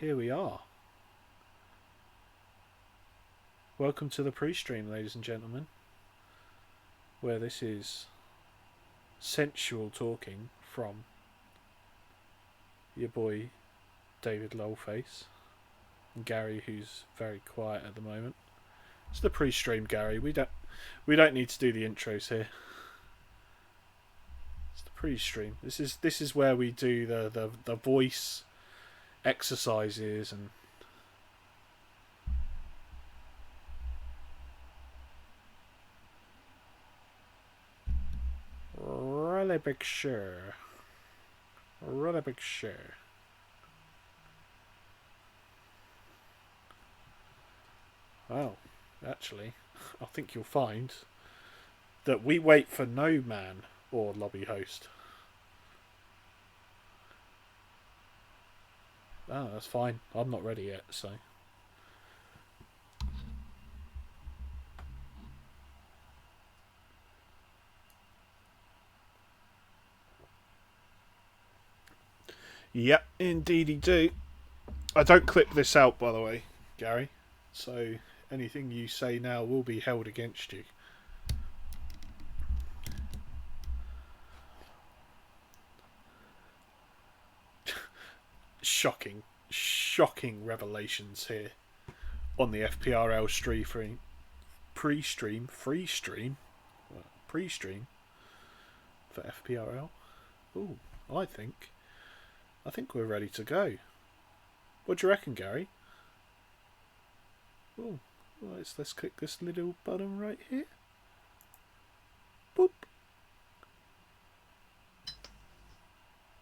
Here we are. Welcome to the pre-stream, ladies and gentlemen, where this is sensual talking from your boy David Lolface and Gary, who's very quiet at the moment. It's the pre-stream, Gary. We don't need to do the intros here. It's the pre-stream. This is where we do the voice exercises and really big share. Really big share. Well, actually, I think you'll find that we wait for no man or lobby host. Oh, that's fine. I'm not ready yet, so. Yep, indeedy do. I don't clip this out, by the way, Gary. So anything you say now will be held against you. Shocking revelations here on the FPRL pre-stream for FPRL. Ooh, I think we're ready to go. What do you reckon, Gary? Oh, let's click this little button right here. Boop.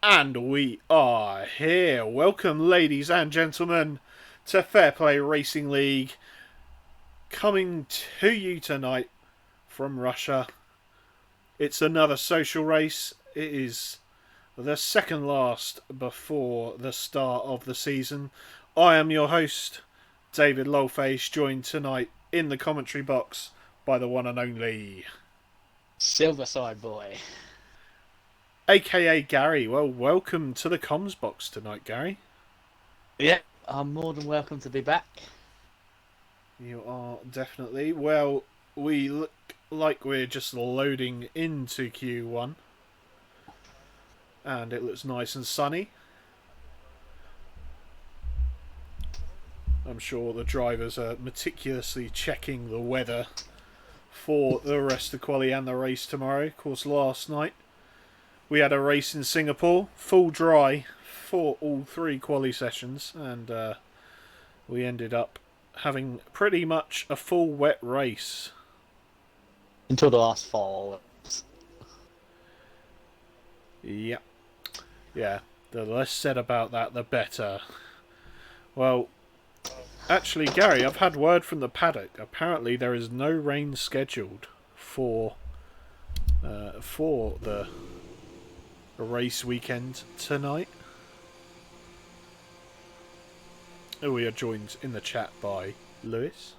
And we are here. Welcome, ladies and gentlemen, to Fair Play Racing League. Coming to you tonight from Russia. It's another social race. It is the second last before the start of the season. I am your host, David Lolface, joined tonight in the commentary box by the one and only Silverside Boy, aka Gary. Well, welcome to the comms box tonight, Gary. Yeah, I'm more than welcome to be back. You are definitely. Well, we look like we're just loading into Q1. And it looks nice and sunny. I'm sure the drivers are meticulously checking the weather for the rest of the quali and the race tomorrow. Of course, last night we had a race in Singapore, full dry for all three quali sessions, and we ended up having pretty much a full wet race. Until the last fall. Yep. Yeah, the less said about that, the better. Well, actually, Gary, I've had word from the paddock. Apparently, there is no rain scheduled for the race weekend tonight. We are joined in the chat by Lewis,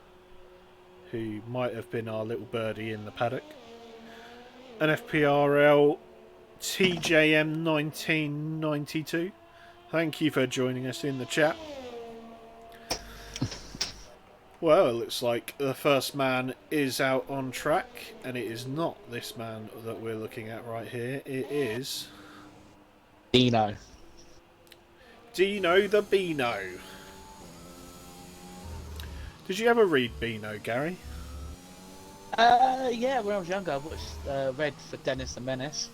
who might have been our little birdie in the paddock. An FPRL TJM 1992. Thank you for joining us in the chat. Well, it looks like the first man is out on track, and it is not this man that we're looking at right here. It is Dino the Beano. Did you ever read Beano, Gary? Yeah, when I was younger, I watched read for Dennis the Menace.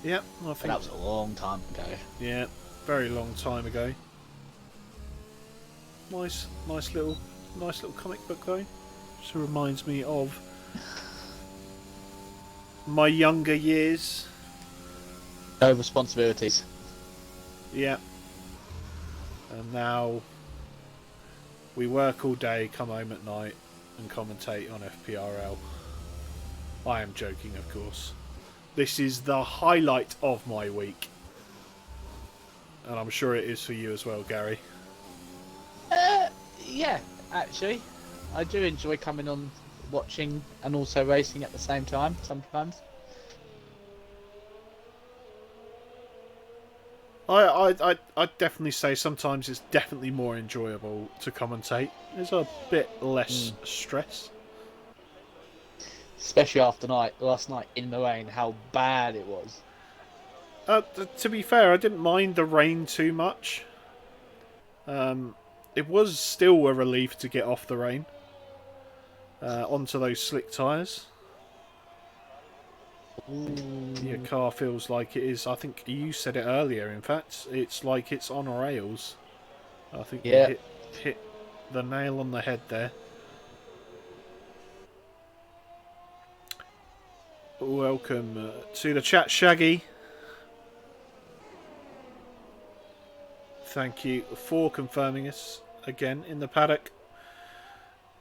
Yep, I think that was a long time ago. Yeah, very long time ago. Nice little comic book though. Just reminds me of my younger years. No responsibilities. Yeah. And now we work all day, come home at night, and commentate on FPRL. I am joking, of course. This is the highlight of my week. And I'm sure it is for you as well, Gary. Yeah, actually. I do enjoy coming on, watching, and also racing at the same time, sometimes. I'd definitely say sometimes it's definitely more enjoyable to commentate. There's a bit less stress. Especially after last night in the rain, how bad it was. To be fair, I didn't mind the rain too much. It was still a relief to get off the rain onto those slick tyres. Your car feels like it is. I think you said it earlier. In fact, it's like it's on rails. I think you Yeah. hit the nail on the head there. Welcome to the chat, Shaggy. Thank you for confirming us again in the paddock.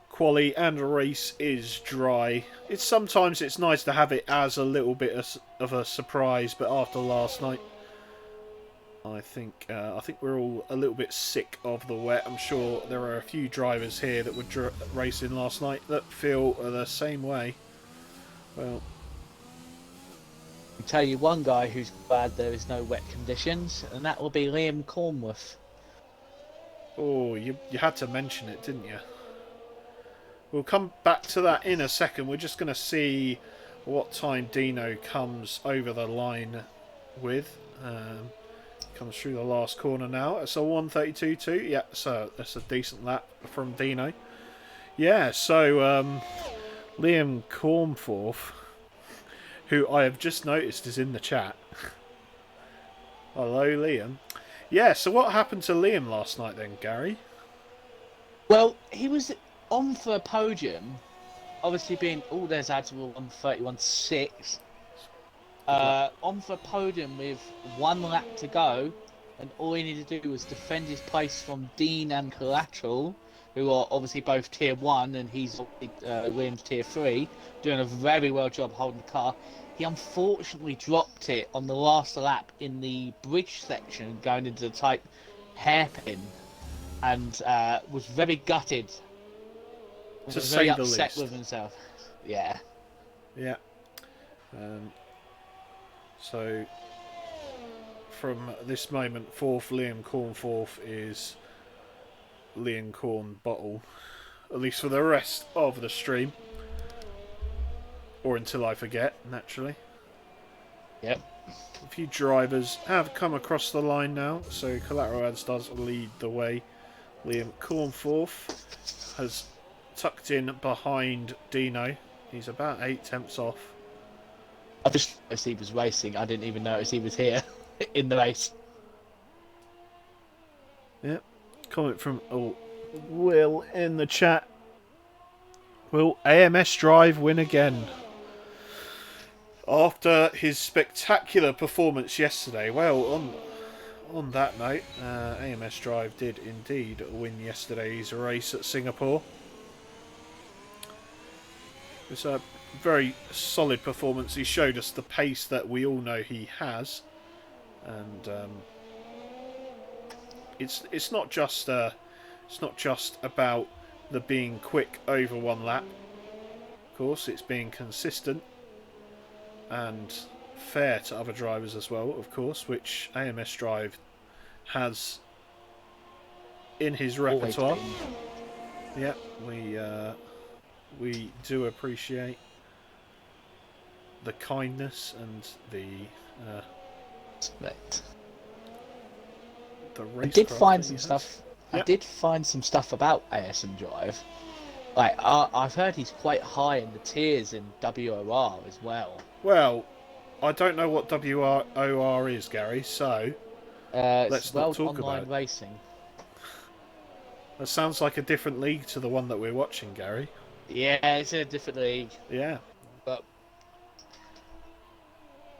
Quali and race is dry. Sometimes it's nice to have it as a little bit of a surprise, but after last night, I think we're all a little bit sick of the wet. I'm sure there are a few drivers here that were racing last night that feel the same way. Well, I'll tell you one guy who's glad there is no wet conditions, and that will be Liam Cornworth. oh, you had to mention it, didn't you? We'll come back to that in a second. We're just going to see what time Dino comes over the line with. Comes through the last corner now. It's a 1:32.2. Yeah, so that's a decent lap from Dino. Yeah, so Liam Cornforth, who I have just noticed is in the chat. Hello, Liam. Yeah, so what happened to Liam last night then, Gary? Well, he was on for a podium, obviously being all there's ads were 1:31.6. On for a podium with one lap to go, and all he needed to do was defend his place from Dean and Collateral, who are obviously both tier 1, and he's Liam's tier 3, doing a very well job holding the car. He unfortunately dropped it on the last lap in the bridge section going into the tight hairpin, and was very gutted. To Was say very the upset least. with himself. Yeah. Yeah. So, from this moment forth, Liam Cornforth is Liam Corn Bottle. At least for the rest of the stream. Or until I forget, naturally. Yep. A few drivers have come across the line now, so Collateral Ads does lead the way. Liam Cornforth has tucked in behind Dino. He's about 8 tenths off. I just noticed he was racing. I didn't even notice he was here in the race. Yep. Comment from Will in the chat. Will AMS Drive win again? After his spectacular performance yesterday, well, on that note, AMS Drive did indeed win yesterday's race at Singapore. It was a very solid performance. He showed us the pace that we all know he has, and it's not just about the being quick over one lap. Of course, it's being consistent and fair to other drivers as well, of course, which AMS Drive has in his repertoire. Yeah, we do appreciate the kindness and the Respect. race. I did find some stuff. Yep. I did find some stuff about ASM Drive. Like I've heard he's quite high in the tiers in WOR as well. Well, I don't know what WOR is, Gary. So let's not talk about it. Racing. That sounds like a different league to the one that we're watching, Gary. Yeah, it's in a different league. Yeah. But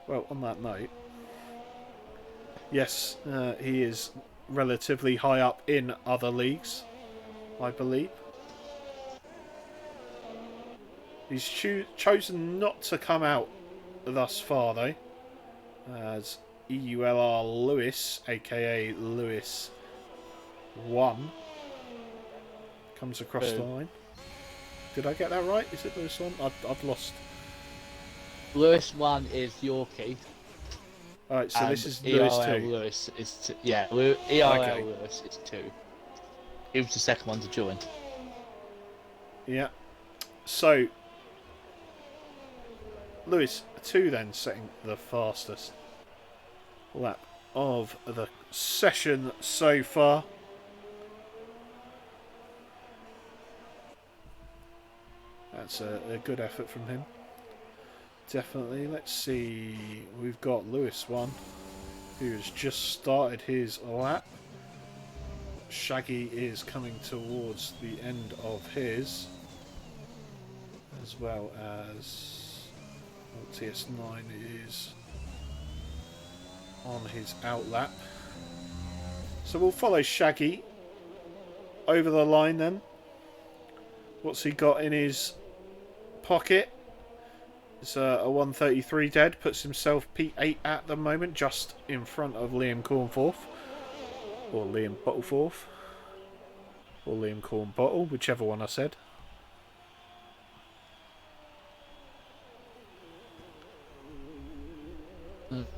well, on that note, yes, he is relatively high up in other leagues, I believe. He's chosen not to come out thus far, though, as EULR Lewis, aka Lewis 1, comes across the line. Did I get that right? Is it Lewis 1? I've lost. Lewis 1 is Yorkie. Alright, so this And is Lewis ERL 2. Lewis is ERL Okay. Lewis is 2. He was the second one to join. Yeah. So, Lewis 2 then setting the fastest lap of the session so far. That's a good effort from him. Definitely. Let's see. We've got Lewis 1, who has just started his lap. Shaggy is coming towards the end of his, as well as TS9 is on his out lap. So we'll follow Shaggy over the line then. What's he got in his pocket? It's a 133 dead. Puts himself P8 at the moment, just in front of Liam Cornforth. Or Liam Bottleforth. Or Liam Cornbottle, whichever one I said.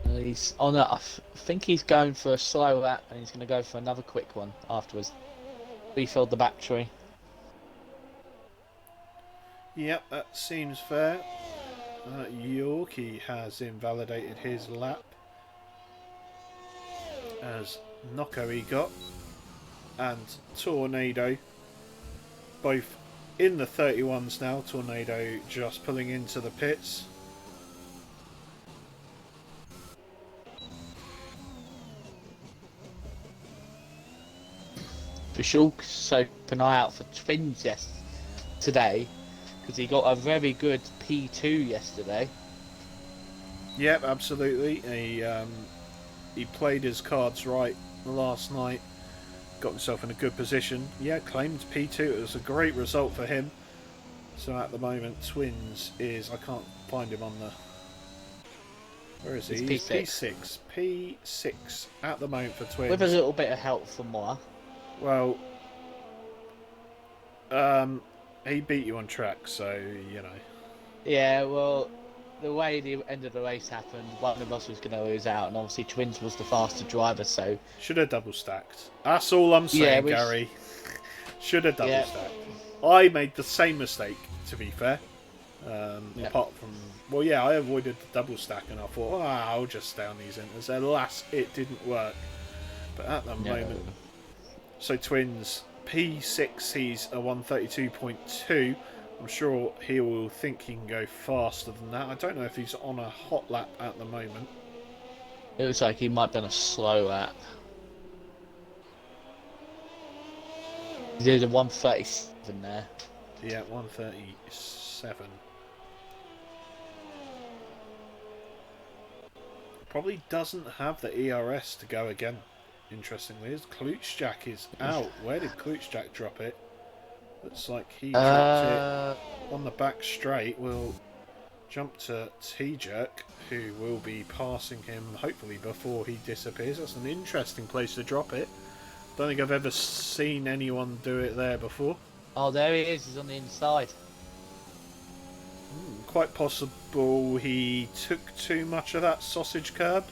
He's on a, I think he's going for a slow lap and he's going to go for another quick one afterwards. Refilled the battery. Yep, that seems fair. Yorkie has invalidated his lap, as Knocko he got, and Tornado, both in the 31s now. Tornado just pulling into the pits. We should also keep an eye out for Twins today, because he got a very good P2 yesterday. Yep, absolutely. He played his cards right last night, got himself in a good position. Yeah, claimed P2. It was a great result for him. So at the moment, Twins is, I can't find him on the... Where is he? He's P6. P6 at the moment for Twins. With a little bit of help from Moore. Well, he beat you on track, so, you know. Yeah, well, the way the end of the race happened, one of us was going to lose out, and obviously Twins was the faster driver, so... Should have double stacked. That's all I'm saying, Yeah, Gary. Should have double stacked. I made the same mistake, to be fair. Apart from... Well, yeah, I avoided the double stack, and I thought, I'll just stay on these inters. Alas, it didn't work. But at the moment... So Twins, P6, he's a 132.2. I'm sure he will think he can go faster than that. I don't know if he's on a hot lap at the moment. It looks like he might be on a slow lap. He did a 137 there. Yeah, 137. Probably doesn't have the ERS to go again. Interestingly, as Klutschjack is out. Where did Klutschjack drop it? Looks like he dropped it on the back straight. We'll jump to T-Jerk, who will be passing him hopefully before he disappears. That's an interesting place to drop it. Don't think I've ever seen anyone do it there before. Oh, there he is. He's on the inside. Quite possible he took too much of that sausage curb.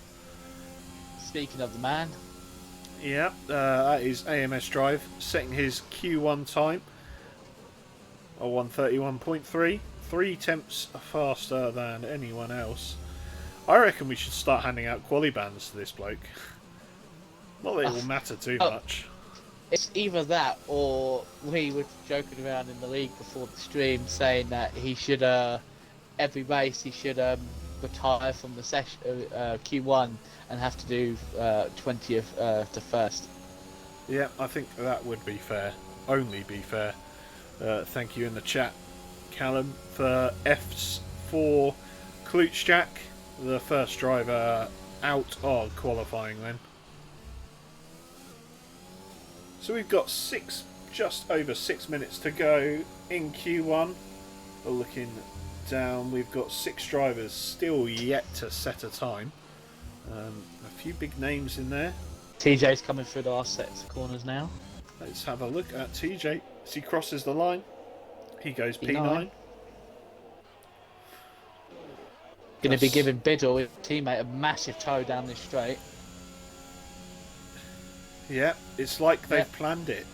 Speaking of the man. Yeah, that is AMS Drive, setting his Q1 time a 131.3, 3 tenths faster than anyone else. I reckon we should start handing out quali bands to this bloke. Not that it will matter too much. It's either that, or we were joking around in the league before the stream saying that he should, every race he should retire from the session, Q1 and have to do 20th to first. Yeah, I think that would be fair. Only be fair. Thank you in the chat, Callum, for F's for Klutschjack, the first driver out of qualifying then. So we've got just over 6 minutes to go in Q1. Looking down, we've got 6 drivers still yet to set a time. A few big names in there. TJ's coming through the last sets of corners now. Let's have a look at TJ as he crosses the line. He goes P9. Going to be giving Biddle, his teammate, a massive tow down this straight. Yeah, it's like they've Yep. planned it.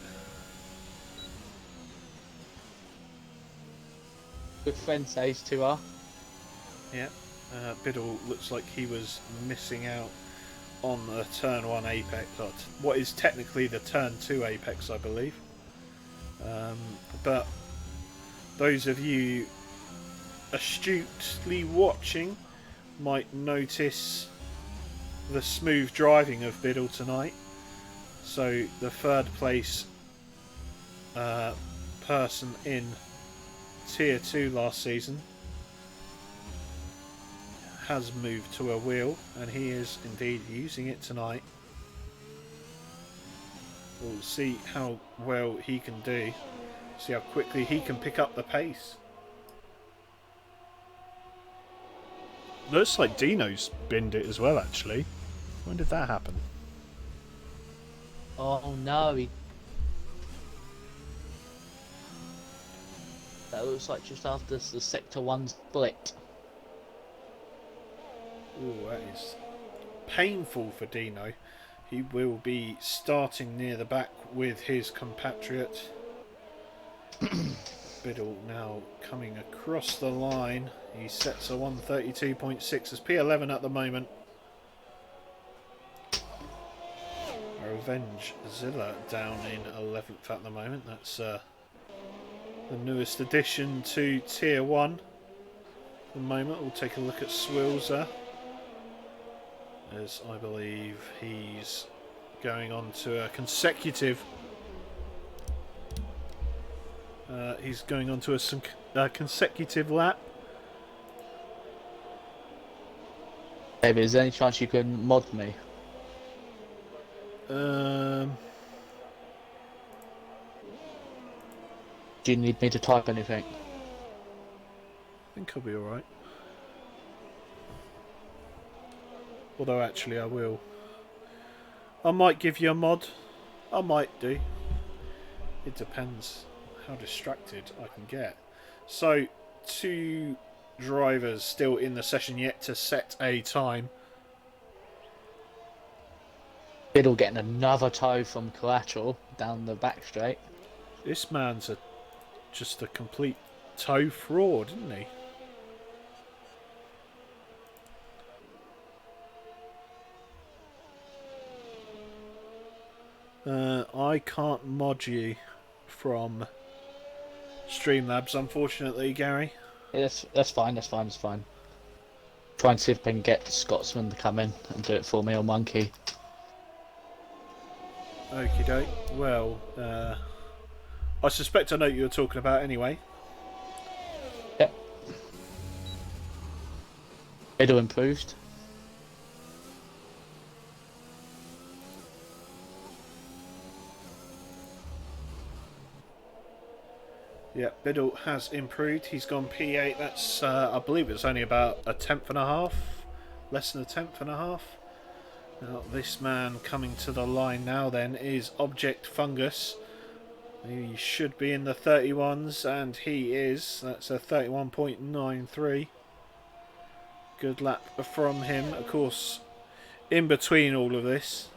Good friends, these two are. Yeah, Biddle looks like he was missing out on the turn 1 apex, or what is technically the turn 2 apex, I believe. But those of you astutely watching might notice the smooth driving of Biddle tonight. So the third place person in Tier 2 last season has moved to a wheel, and he is indeed using it tonight. We'll see how well he can do, see how quickly he can pick up the pace. Looks like Dino's binned it as well, actually. When did that happen? Oh no, that looks like just after the Sector 1 split. Ooh, that is painful for Dino. He will be starting near the back with his compatriot. Biddle now coming across the line. He sets a 132.6 as P11 at the moment. Revenge Zilla down in 11th at the moment. That's the newest addition to Tier 1. At the moment, we'll take a look at Swilzer, as I believe he's going on to a consecutive. He's going on to a consecutive lap. David, is there any chance you can mod me? I Do you need me to type anything? think I'll be alright. Although actually I will. I might give you a mod. I might do. It depends how distracted I can get. So, 2 drivers still in the session yet to set a time. Biddle getting another tow from Collateral down the back straight. This man's just a complete tow fraud, isn't he? I can't mod you from Streamlabs, unfortunately, Gary. Yeah, that's fine, that's fine, that's fine. Try and see if I can get the Scotsman to come in and do it for me on one key. Okie doke. Well, I suspect I know what you're talking about anyway. Yep. Biddle improved. Yeah, Biddle has improved. He's gone P8. That's, I believe it's only about a tenth and a half. Less than a tenth and a half. Now, this man coming to the line now then is Object Fungus. He should be in the 31s, and he is. That's a 31.93. Good lap from him. Of course, in between all of this,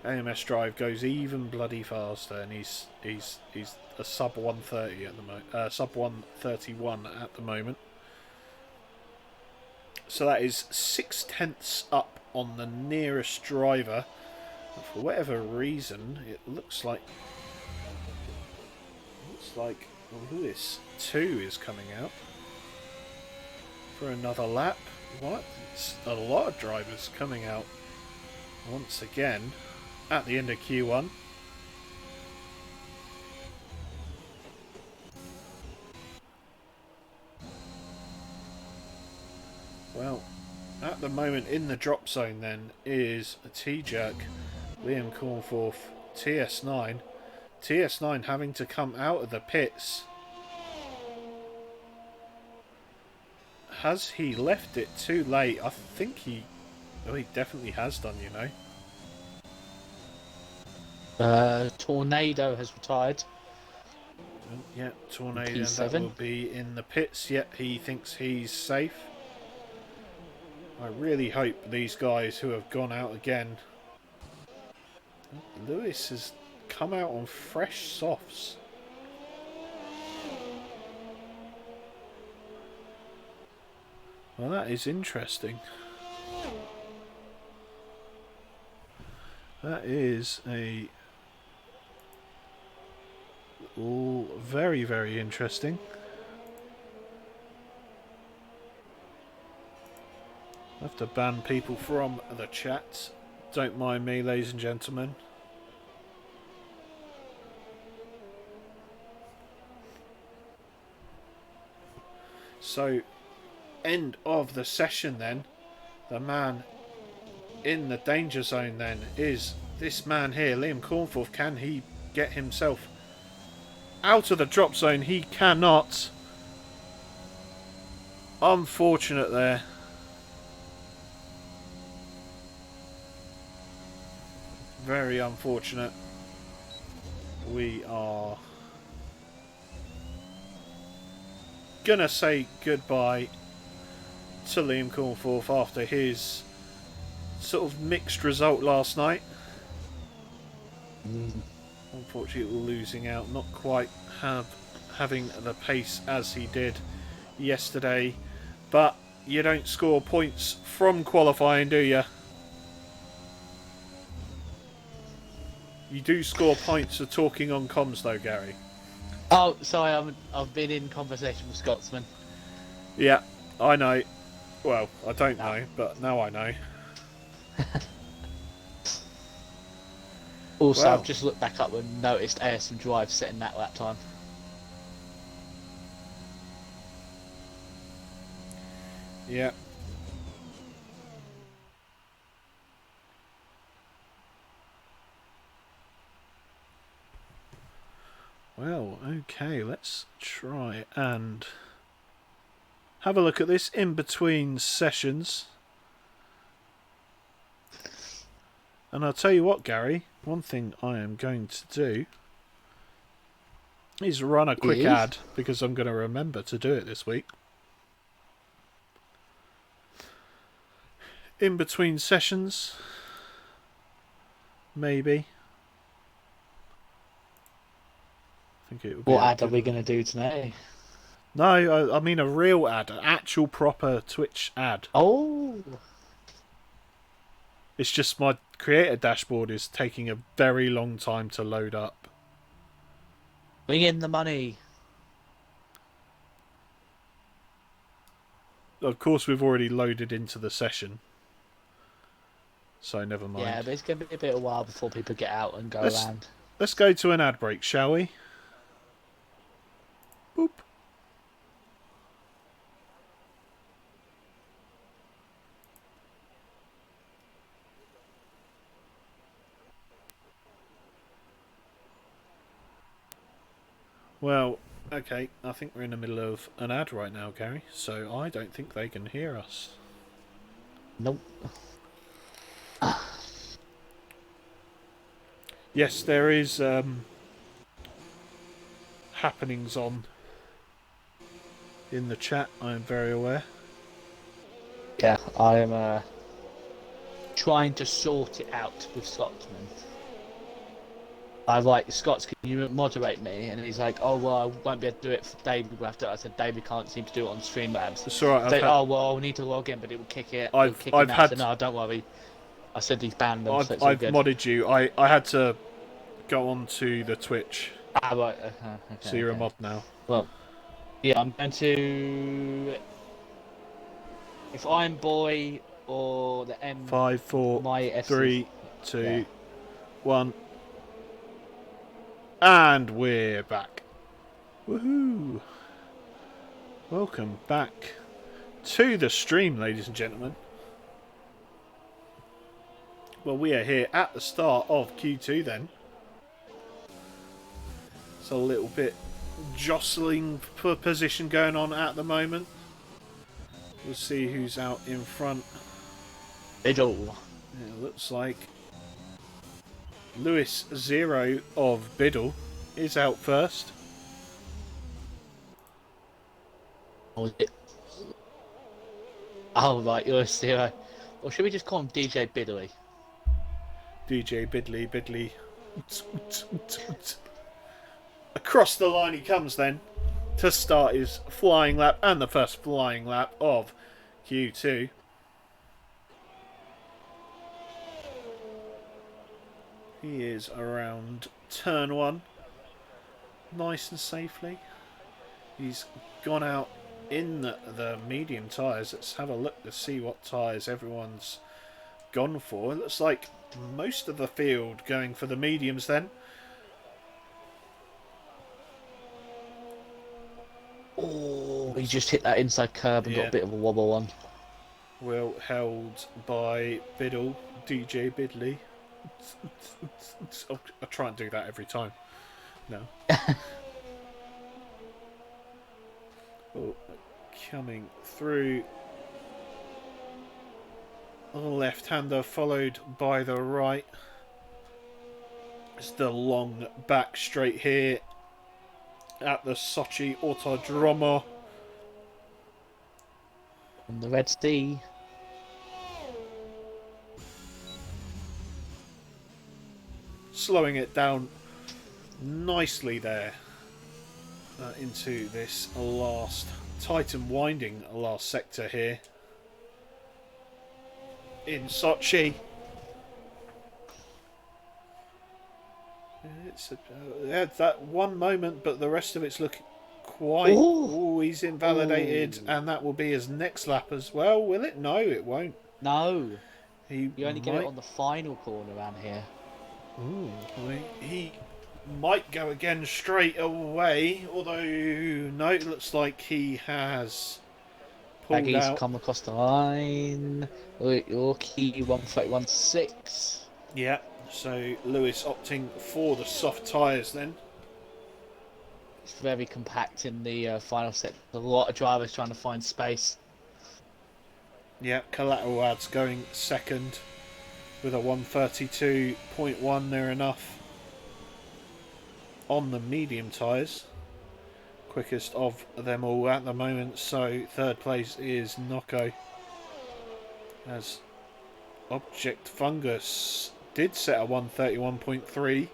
AMS Drive goes even bloody faster, and he's a sub 130 at the moment, sub 131 at the moment. So that is 6/10 up on the nearest driver. And for whatever reason, it looks like Lewis 2 is coming out for another lap. What? It's a lot of drivers coming out once again at the end of Q1. Well, at the moment in the drop zone then is a T-Jerk, Liam Cornforth, TS9. TS9 having to come out of the pits. Has he left it too late? I think he definitely has done, you know. Tornado has retired. Yeah, Tornado, P7. that will be in the pits. Yet he thinks he's safe. I really hope these guys who have gone out again. Lewis has come out on fresh softs. Well, that is interesting. That is a all very, very interesting. I have to ban people from the chat. Don't mind me, ladies and gentlemen. So, end of the session then. The man in the danger zone then is this man here, Liam Cornforth. Can he get himself out of the drop zone? He cannot. Unfortunate there. Very unfortunate. We are gonna say goodbye to Liam Cornforth after his sort of mixed result last night. Unfortunately, losing out, not quite having the pace as he did yesterday. But you don't score points from qualifying, do you? You do score points for talking on comms, though, Gary. Oh, sorry, I've been in conversation with Scotsman. Yeah, I know. Well, I don't know, but now I know. Also, Well, I've just looked back up and noticed ASM Drive setting that lap time. yeah. Well, okay, let's try and have a look at this in between sessions. And I'll tell you what, Gary, one thing I am going to do is run a quick ad, because I'm going to remember to do it this week. In between sessions, maybe. I think it would be what ad are we going to do today? No, I mean a real ad, an actual proper Twitch ad. Oh, It's just my creator dashboard is taking a very long time to load up. bring in the money. Of course, we've already loaded into the session, so never mind. Yeah, but it's going to be a bit of a while before people get out and go around. Let's go to an ad break, shall we? Boop. Well, okay, I think we're in the middle of an ad right now, Gary, so I don't think they can hear us. Nope. Yes, there is happenings on in the chat, I am very aware. Yeah, I am trying to sort it out with Scotsman. I like, Scots, can you moderate me? And he's like, oh, well, I won't be able to do it for David. We'll have to. I said, David can't seem to do it on Streamlabs. It's alright. Oh, well, I'll need to log in, but it will kick it. I've I had. said, no, don't worry. I said he's banned them, I've so it's all good. modded you. I had to go on to the Twitch. Ah, right. Okay, So you're a mod now. Well, yeah, I'm going to. If I'm boy or the M. 5, 4, my S 3, 2, 1. And we're back. Woohoo! Welcome back to the stream, ladies and gentlemen. Well, we are here at the start of Q2 then. It's a little bit jostling for position going on at the moment. We'll see who's out in front. Biddle. It looks like Lewis Zero of Biddle is out first. Oh, right, you're a zero. Or should we just call him DJ Biddley? DJ Bidley, Bidley. Across the line he comes then to start his flying lap and the first flying lap of Q2. He is around turn 1, nice and safely. He's gone out in the medium tyres. Let's have a look to see what tyres everyone's gone for. It looks like most of the field going for the mediums then. Oh, he just hit that inside curb and got a bit of a wobble on. Well held by Biddle, DJ Bidley. I'll try and do that every time. No. Oh, coming through. The left-hander followed by the right. It's the long back straight here at the Sochi Autodromo. On the Red Sea. Slowing it down nicely there into this last tight and winding last sector here in Sochi. It's that one moment, but the rest of it's looking quite... Oh, he's invalidated, and that will be his next lap as well, will it? No, it won't. No. You only get it on the final corner around here. Ooh, he might go again straight away, although no, it looks like he has pulled Maggie's out. Come across the line. Your key 131.6. Yeah, so Lewis opting for the soft tyres then. It's very compact in the final set. A lot of drivers trying to find space. Yeah, Collateral Ads going second with a 132.1 near enough on the medium tyres. Quickest of them all at the moment, so third place is Noko. As Object Fungus did set a 131.3,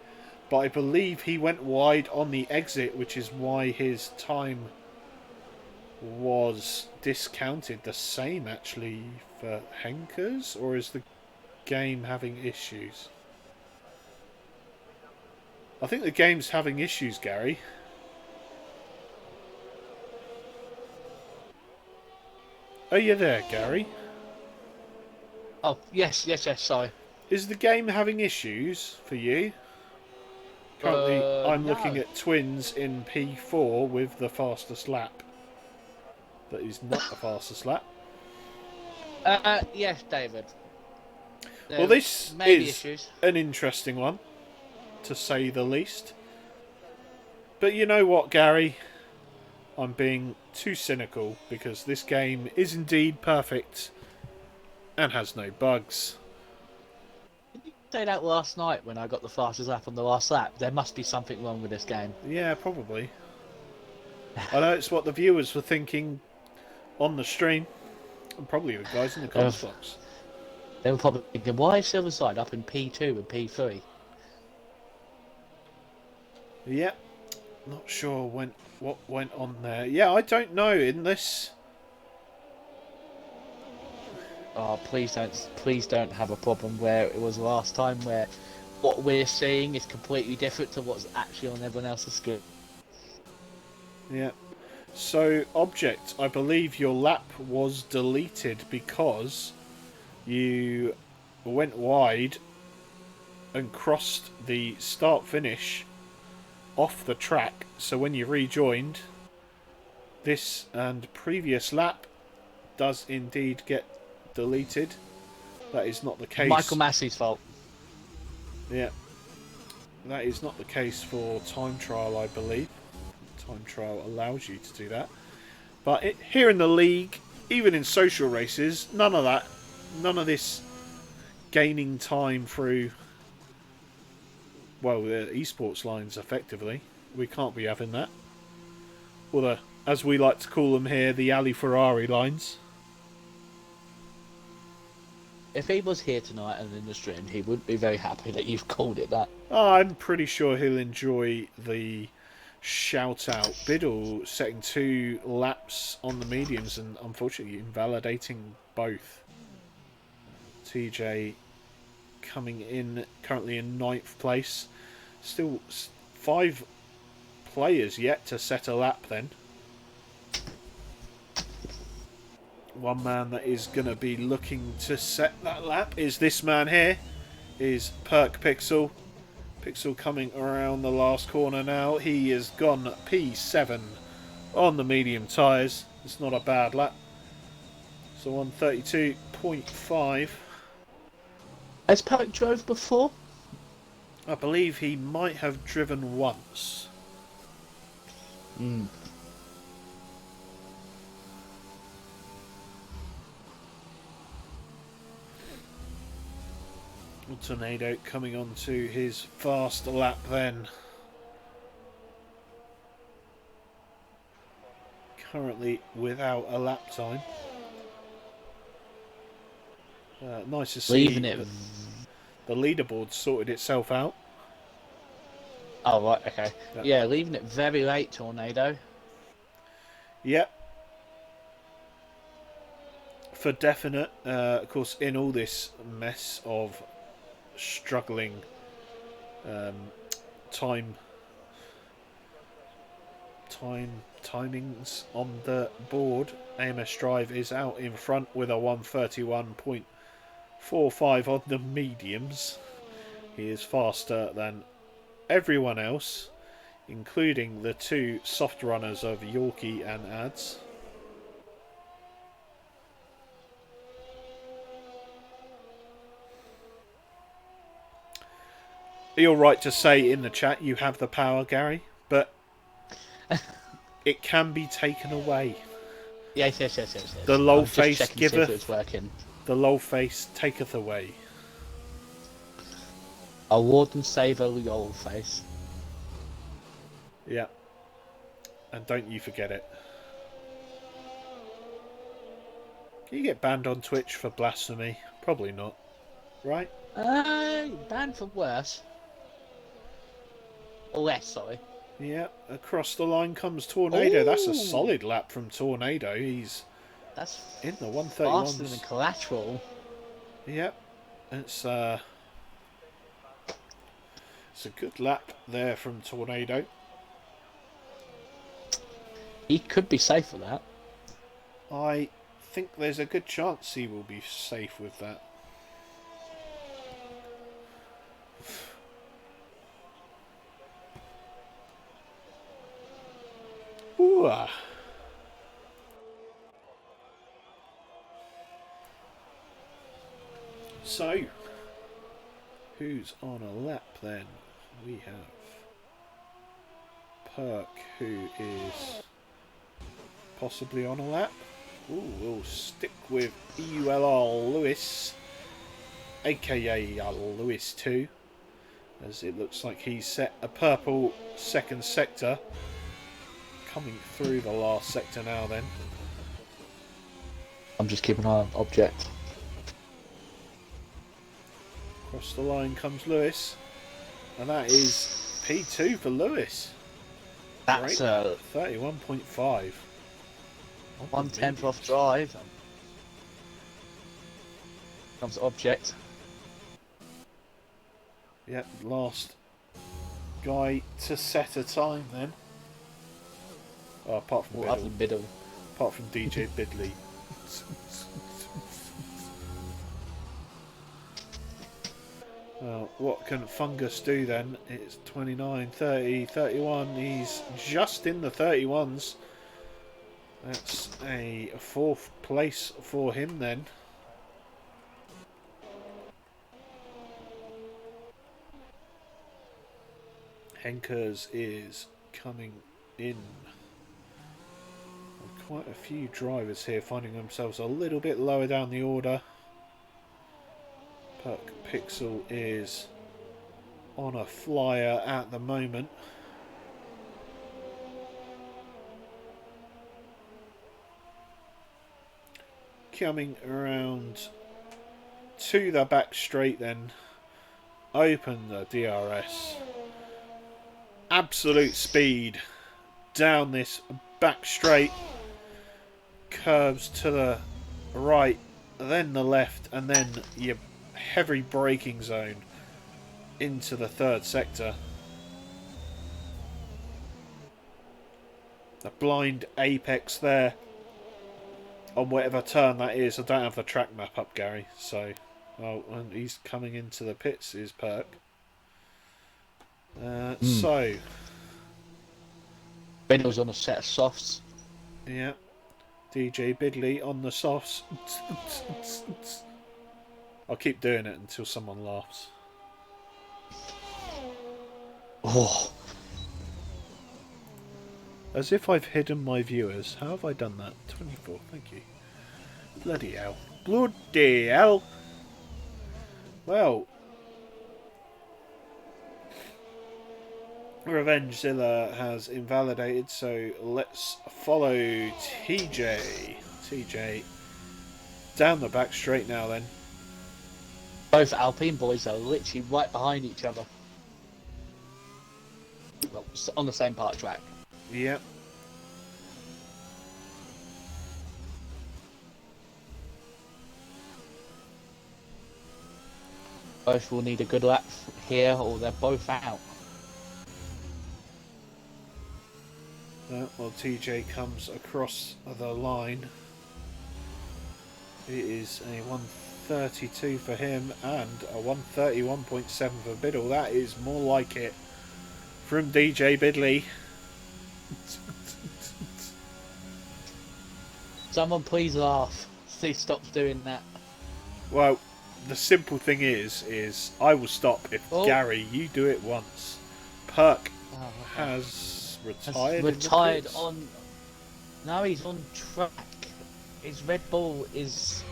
but I believe he went wide on the exit, which is why his time was discounted. The same actually for Henkers, or is the game having issues? I think the game's having issues, Gary. Are you there, Gary? Oh, yes, sorry. Is the game having issues for you? Currently, I'm no. looking at Twins in P4 with the fastest lap. That is not the fastest lap. Yes, David. Well, this is an interesting one, to say the least. But you know what, Gary? I'm being too cynical, because this game is indeed perfect and has no bugs. Did you say that last night when I got the fastest lap on the last lap? There must be something wrong with this game. Yeah, probably. I know it's what the viewers were thinking on the stream, and probably the guys in the comments box. They were probably thinking, why is Silverside up in P2 and P3? Yep. Not sure what went on there. Yeah, I don't know in this. Oh, please don't have a problem where it was last time, where what we're seeing is completely different to what's actually on everyone else's screen. Yeah. So, Object, I believe your lap was deleted because you went wide and crossed the start-finish off the track. So when you rejoined, this and previous lap does indeed get deleted. That is not the case. Michael Massey's fault. Yeah. That is not the case for time trial, I believe. Time trial allows you to do that. But here in the league, even in social races, none of that. None of this gaining time through, well, the esports lines, effectively. We can't be having that. Or the, as we like to call them here, the Ali Ferrari lines. if he was here tonight and in the stream, he wouldn't be very happy that you've called it that. I'm pretty sure he'll enjoy the shout out. Biddle setting 2 laps on the mediums and unfortunately invalidating both. TJ coming in currently in 9th place. Still 5 players yet to set a lap then. One man that is going to be looking to set that lap is this man here, is Perk Pixel. Pixel coming around the last corner now. He has gone P7 on the medium tyres. It's not a bad lap. So on 32.5. Has Perk drove before? I believe he might have driven once. Tornado coming on to his fast lap then. Currently without a lap time. Nice to see Leaving it. The leaderboard sorted itself out. Oh, right, okay. Yeah, leaving it very late, Tornado. Yep. For definite, of course, in all this mess of struggling timings on the board, AMS Drive is out in front with a 1:31.45 on the mediums. He is faster than everyone else, including the 2 soft runners of Yorkie and Ads. You're right to say in the chat you have the power, Gary, but it can be taken away. Yes. The lol face giveth, it's working. the lol face taketh away. Award and savour the lol face. Yeah. And don't you forget it. Can you get banned on Twitch for blasphemy? Probably not. Right? Banned for worse. Or less, sorry. Yeah, across the line comes Tornado. Ooh. That's a solid lap from Tornado. He's in the 131s. Faster than collateral. Yep. It's a good lap there from Tornado. He could be safe for that. I think there's a good chance he will be safe with that. Ooh. So, who's on a lap then? We have Perk, who is possibly on a lap. Ooh, we'll stick with EULR Lewis, aka Lewis 2, as it looks like he's set a purple second sector. Coming through the last sector now then. I'm just keeping an eye on object. Across the line comes Lewis, and that is P2 for Lewis. That's a 31.5. 1/10 off drive. Comes object. Yep, last guy to set a time then. Oh, apart from Biddle. Apart from DJ Bidley. Well, what can Fungus do then? It's 29, 30, 31. He's just in the 31s. That's a 4th place for him then. Henkers is coming in. Quite a few drivers here finding themselves a little bit lower down the order. Perk Pixel is on a flyer at the moment. Coming around to the back straight then. Open the DRS. Absolute speed down this back straight. Curves to the right, then the left, and then your heavy braking zone into the third sector. The blind apex there on whatever turn that is. I don't have the track map up, Gary, so... Oh, and he's coming into the pits, is Perk. So... Biddle's on a set of softs. Yeah. DJ Bidley on the softs. I'll keep doing it until someone laughs. Oh. As if I've hidden my viewers. How have I done that? 24, thank you. Bloody hell. Bloody hell! Well... Revengezilla has invalidated, so let's follow TJ. TJ down the back straight now then. Both Alpine boys are literally right behind each other. Well, on the same part track. Yep. Both will need a good lap here or they're both out. Well, TJ comes across the line. It is a 132 for him and a 131.7 for Biddle. That is more like it from DJ Bidley. Someone please laugh. Please stop doing that. Well, the simple thing is I will stop if Gary, you do it once. Perk has retired on. No, he's on track. His Red Bull is,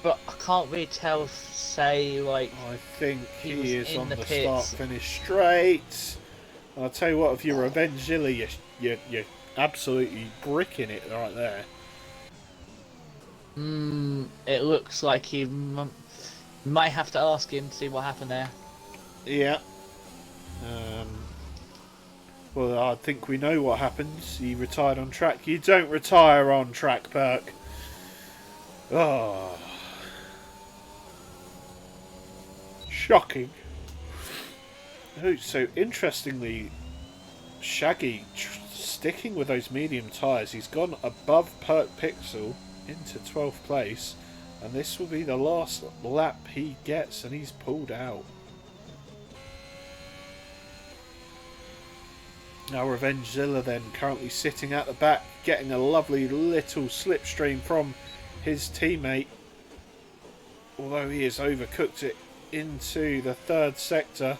but I can't really tell. Say like. I think he is on the pits. start-finish straight. And I'll tell you what, if you're Revengezilla, you're absolutely bricking it right there. It looks like he might have to ask him to see what happened there. Yeah. Well, I think we know what happens. He retired on track. You don't retire on track, Perk. Oh. Shocking. Oh, so interestingly, Shaggy sticking with those medium tyres. He's gone above Perk Pixel into 12th place. And this will be the last lap he gets, and he's pulled out. Now Revengezilla then currently sitting at the back, getting a lovely little slipstream from his teammate. Although he has overcooked it into the third sector.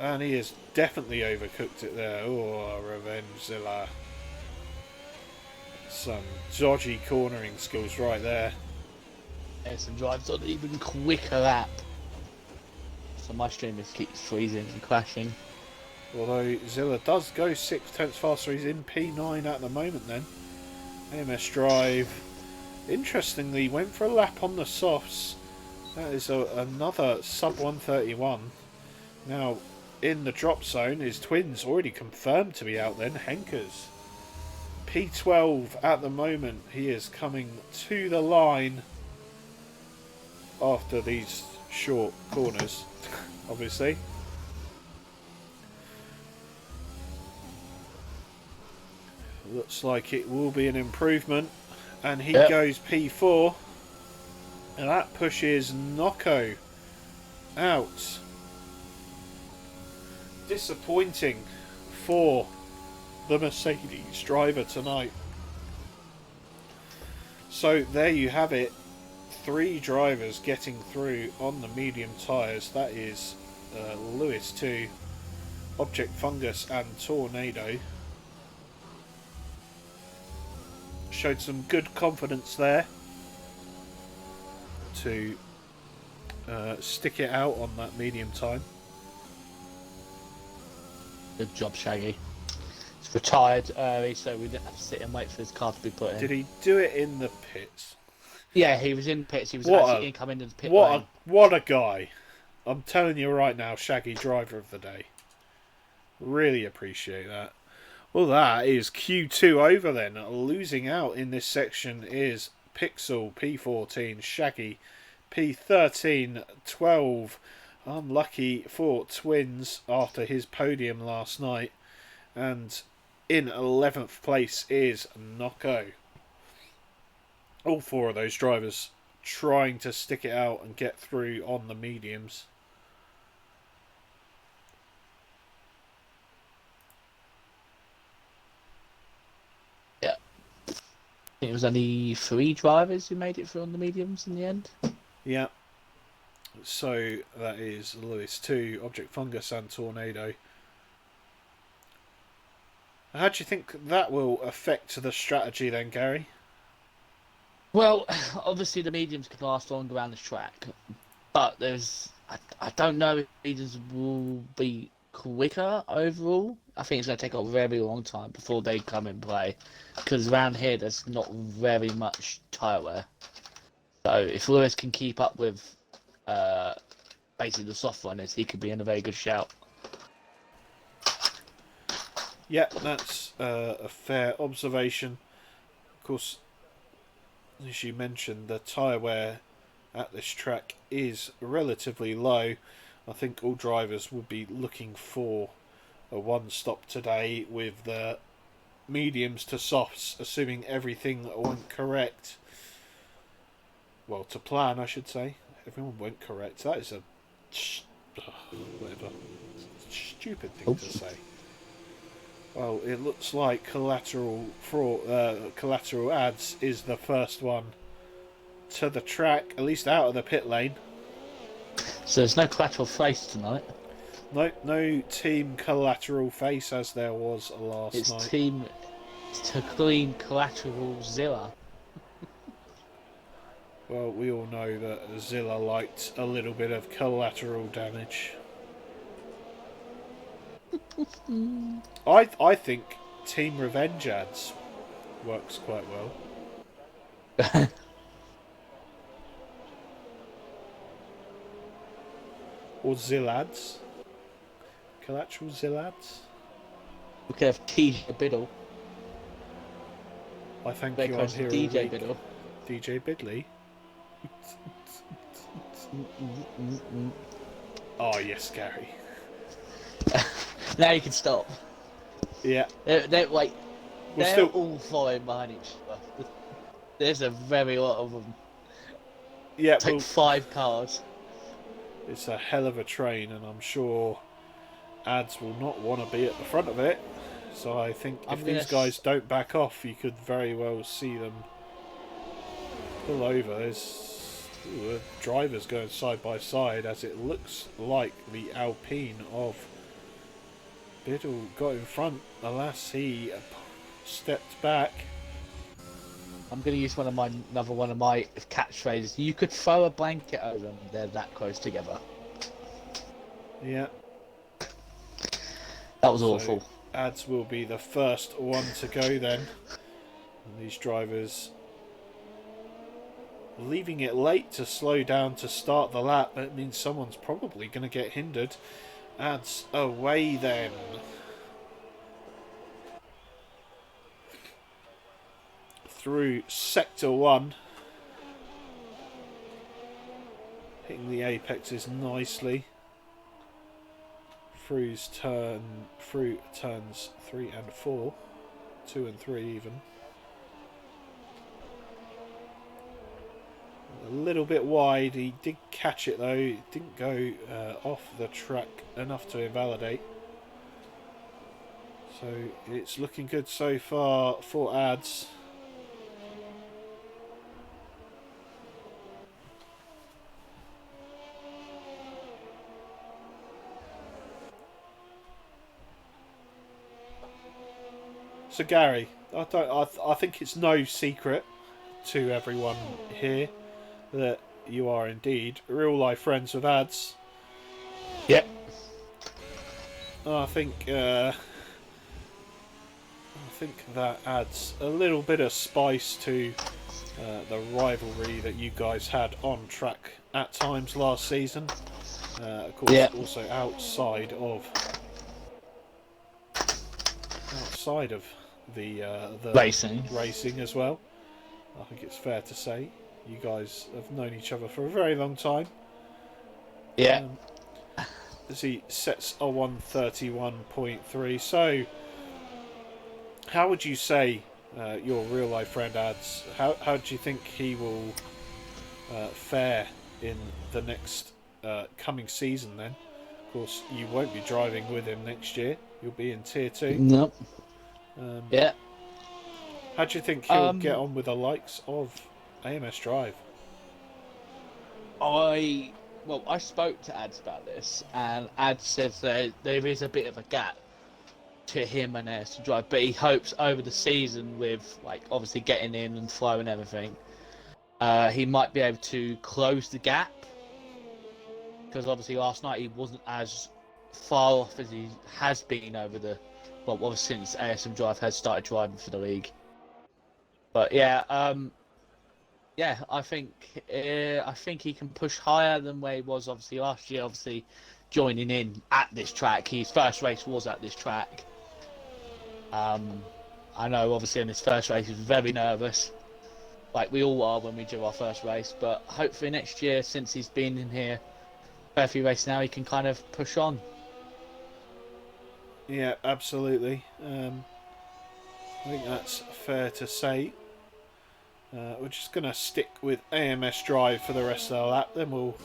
And he has definitely overcooked it there. Oh, Revengezilla. Some dodgy cornering skills right there. There's some drives on an even quicker lap. So my stream just keeps freezing and crashing. Although Zilla does go 6/10 faster, he's in P9 at the moment then. AMS drive. Interestingly, went for a lap on the softs. That is another sub 131. Now, in the drop zone, his twins already confirmed to be out then, Henkers. P12 at the moment. He is coming to the line after these short corners, obviously. Looks like it will be an improvement. And he goes P4. And that pushes Nocco out. Disappointing for the Mercedes driver tonight. So there you have it. 3 drivers getting through on the medium tyres. That is Lewis 2, Object Fungus and Tornado. Showed some good confidence there to stick it out on that medium time. Good job, Shaggy. It's retired early, so we didn't have to sit and wait for his car to be put in. Did he do it in the pits? Yeah, he was in pits. He was What actually a incoming into the pit lane. what a guy! I'm telling you right now, Shaggy driver of the day. Really appreciate that. Well, that is Q2 over then. Losing out in this section is Pixel P14, Shaggy P13, 12. Unlucky for Twins after his podium last night. And in 11th place is Nocco. All four of those drivers trying to stick it out and get through on the mediums. Yeah. I think it was only 3 drivers who made it through on the mediums in the end. Yeah. So that is Lewis 2, Object Fungus and Tornado. How do you think that will affect the strategy then, Gary? Well, obviously the mediums could last longer around the track, but I don't know if mediums will be quicker overall. I think it's going to take a very long time before they come in play, because around here there's not very much tyre wear. So if Lewis can keep up with basically the soft runners, he could be in a very good shout. Yeah, that's a fair observation. Of course, as you mentioned, the tyre wear at this track is relatively low. I think all drivers would be looking for a one-stop today with the mediums to softs, assuming everything went correct. Well, to plan, I should say. Everyone went correct. That is a whatever stupid thing to say. Well, it looks like collateral ads is the first one to the track, at least out of the pit lane. So there's no collateral face tonight. No team collateral face as there was last night. It's team to clean collateral Zilla. Well, we all know that Zilla liked a little bit of collateral damage. I think Team Revenge ads works quite well. Or Zillads. Collateral Zillads. We could have TJ Biddle. I thank Very you on close to here DJ Biddle. DJ Bidley. Oh yes, Gary. Now you can stop. Yeah. They're still all flying behind each other. There's a very lot of them. Yeah. Take 5 cars. It's a hell of a train, and I'm sure ads will not want to be at the front of it. So I think if these guys don't back off, you could very well see them pull over. There's drivers going side by side as it looks like the Alpine of Biddle got in front. Alas, he stepped back. I'm going to use another one of my catchphrases. You could throw a blanket over them. They're that close together. Yeah. That was awful. Ads will be the first one to go then. And these drivers leaving it late to slow down to start the lap. That means someone's probably going to get hindered. Ads away then. Through sector 1. Hitting the apexes nicely. Through turns 3 and 4. 2 and 3 even. A little bit wide. He did catch it though. It didn't go off the track enough to invalidate. So it's looking good so far for ads. So Gary, I think it's no secret to everyone here that you are indeed real life friends with ads. Yep. I think I think that adds a little bit of spice to the rivalry that you guys had on track at times last season. Of course, Yeah. also outside of the Racing. racing as well. I think it's fair to say you guys have known each other for a very long time. Yeah. As he sets a 131.3. So, how would you say your real life friend adds? How do you think he will fare in the next coming season? Then, of course, you won't be driving with him next year. You'll be in Tier 2. No. Um, Yeah. how do you think he'll get on with the likes of AMS Drive? I spoke to Ads about this, and Ads says there is a bit of a gap to him and AS to drive, but he hopes over the season, with like obviously getting in and flow and everything, he might be able to close the gap. Because obviously last night he wasn't as far off as he has been since ASM Drive has started driving for the league. But I think he can push higher than where he was obviously last year. Obviously, joining in at this track, his first race was at this track. I know obviously in his first race he was very nervous, like we all are when we do our first race. But hopefully next year, since he's been in here a few races now, he can kind of push on. Yeah, absolutely. I think that's fair to say. We're just going to stick with AMS Drive for the rest of the lap, then we'll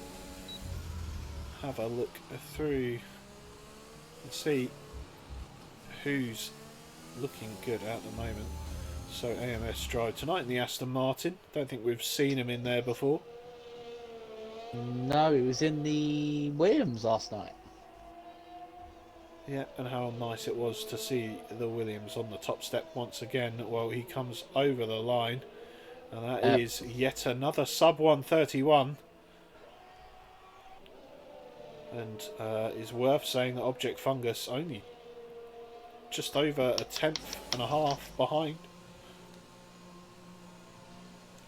have a look through and see who's looking good at the moment. So AMS Drive tonight in the Aston Martin. Don't think we've seen him in there before. No, he was in the Williams last night. Yeah, and how nice it was to see the Williams on the top step once again while he comes over the line. And that is yet another sub 131. And is worth saying that Object Fungus only just over a tenth and a half behind.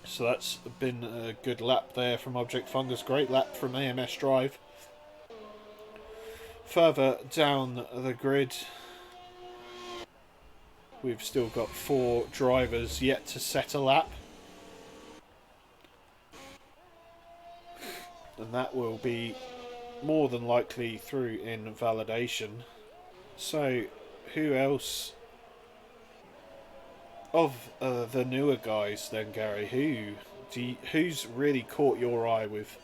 So that's been a good lap there from Object Fungus. Great lap from AMS Drive. Further down the grid, we've still got 4 drivers yet to set a lap. And that will be more than likely through in validation. So, who else of the newer guys then, Gary? Who's really caught your eye with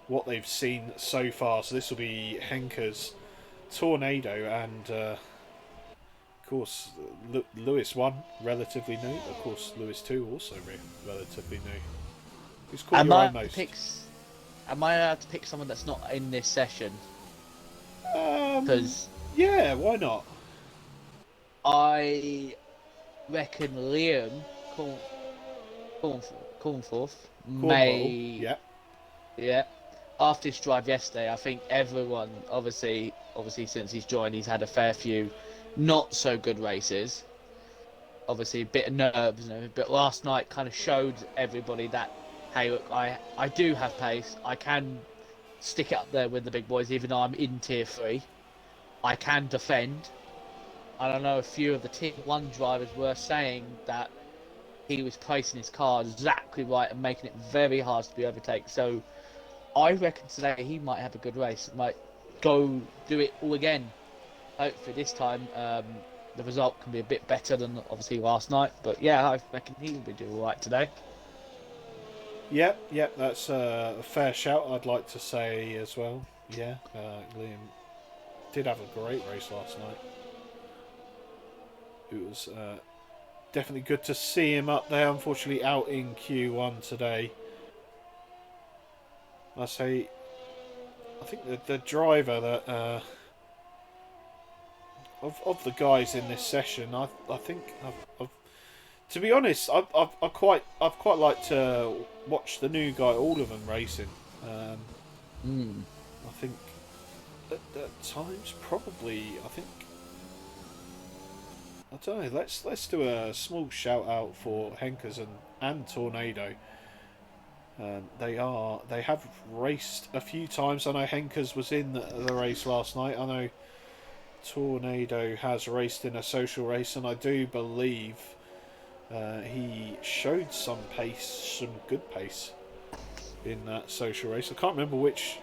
what they've seen so far? So this will be Henker's Tornado and of course Lewis 1, relatively new. Of course Lewis 2 also relatively new. Who's caught your eye most? Am I allowed to pick someone that's not in this session? Yeah, why not? I reckon Liam Cornforth may. Yeah. After his drive yesterday, I think everyone, obviously since he's joined, he's had a fair few not so good races. Obviously, a bit of nerves and everything. But last night kind of showed everybody that, hey, look, I do have pace. I can stick it up there with the big boys, even though I'm in Tier 3. I can defend. And I know a few of the Tier 1 drivers were saying that he was placing his car exactly right and making it very hard to be overtaken. So I reckon today he might have a good race. Might go do it all again. Hopefully this time the result can be a bit better than obviously last night. But yeah, I reckon he'll be doing all right today. Yep, that's a fair shout, I'd like to say as well. Yeah, Liam did have a great race last night. It was definitely good to see him up there. Unfortunately, out in Q1 today. I think the driver that of the guys in this session, I think I've to be honest, I quite like to watch the new guy, all of them racing. I think at times probably I don't know. Let's do a small shout out for Henkers and Tornado. They have raced a few times. I know Henkers was in the race last night. I know Tornado has raced in a social race, and I do believe he showed some pace, some good pace in that social race. I can't remember which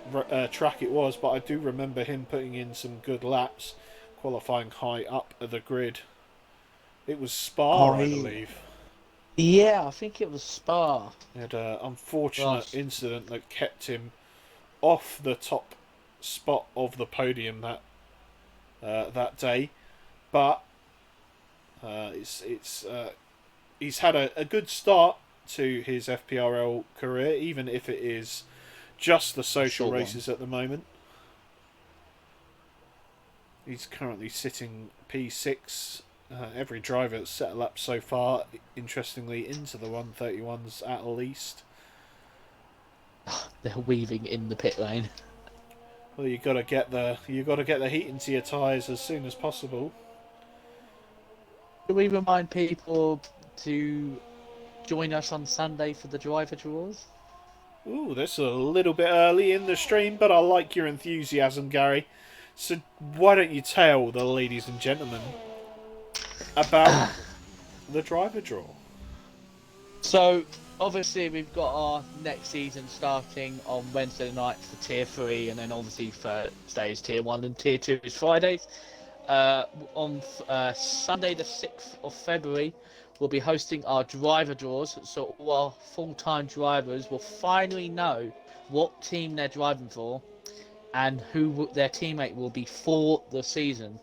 track it was, but I do remember him putting in some good laps, qualifying high up the grid. It was Spa, Oh, I believe. yeah, I think it was Spa. He had an unfortunate Gosh. incident that kept him off the top spot of the podium that day, but he's had a good start to his FPRL career, even if it is just the social Short one. races at the moment. He's currently sitting P6. Every driver that's set a lap so far, interestingly, into the 131s at least. They're weaving in the pit lane. Well, you got to get the heat into your tyres as soon as possible. Do we remind people to join us on Sunday for the driver draws? Ooh, this is a little bit early in the stream, but I like your enthusiasm, Gary. So why don't you tell the ladies and gentlemen about the driver draw? So, obviously, we've got our next season starting on Wednesday night for Tier 3, and then obviously Thursday is Tier 1 and Tier 2 is Fridays. On Sunday, the 6th of February, we'll be hosting our driver draws, so all our full-time drivers will finally know what team they're driving for and who their teammate will be for the season,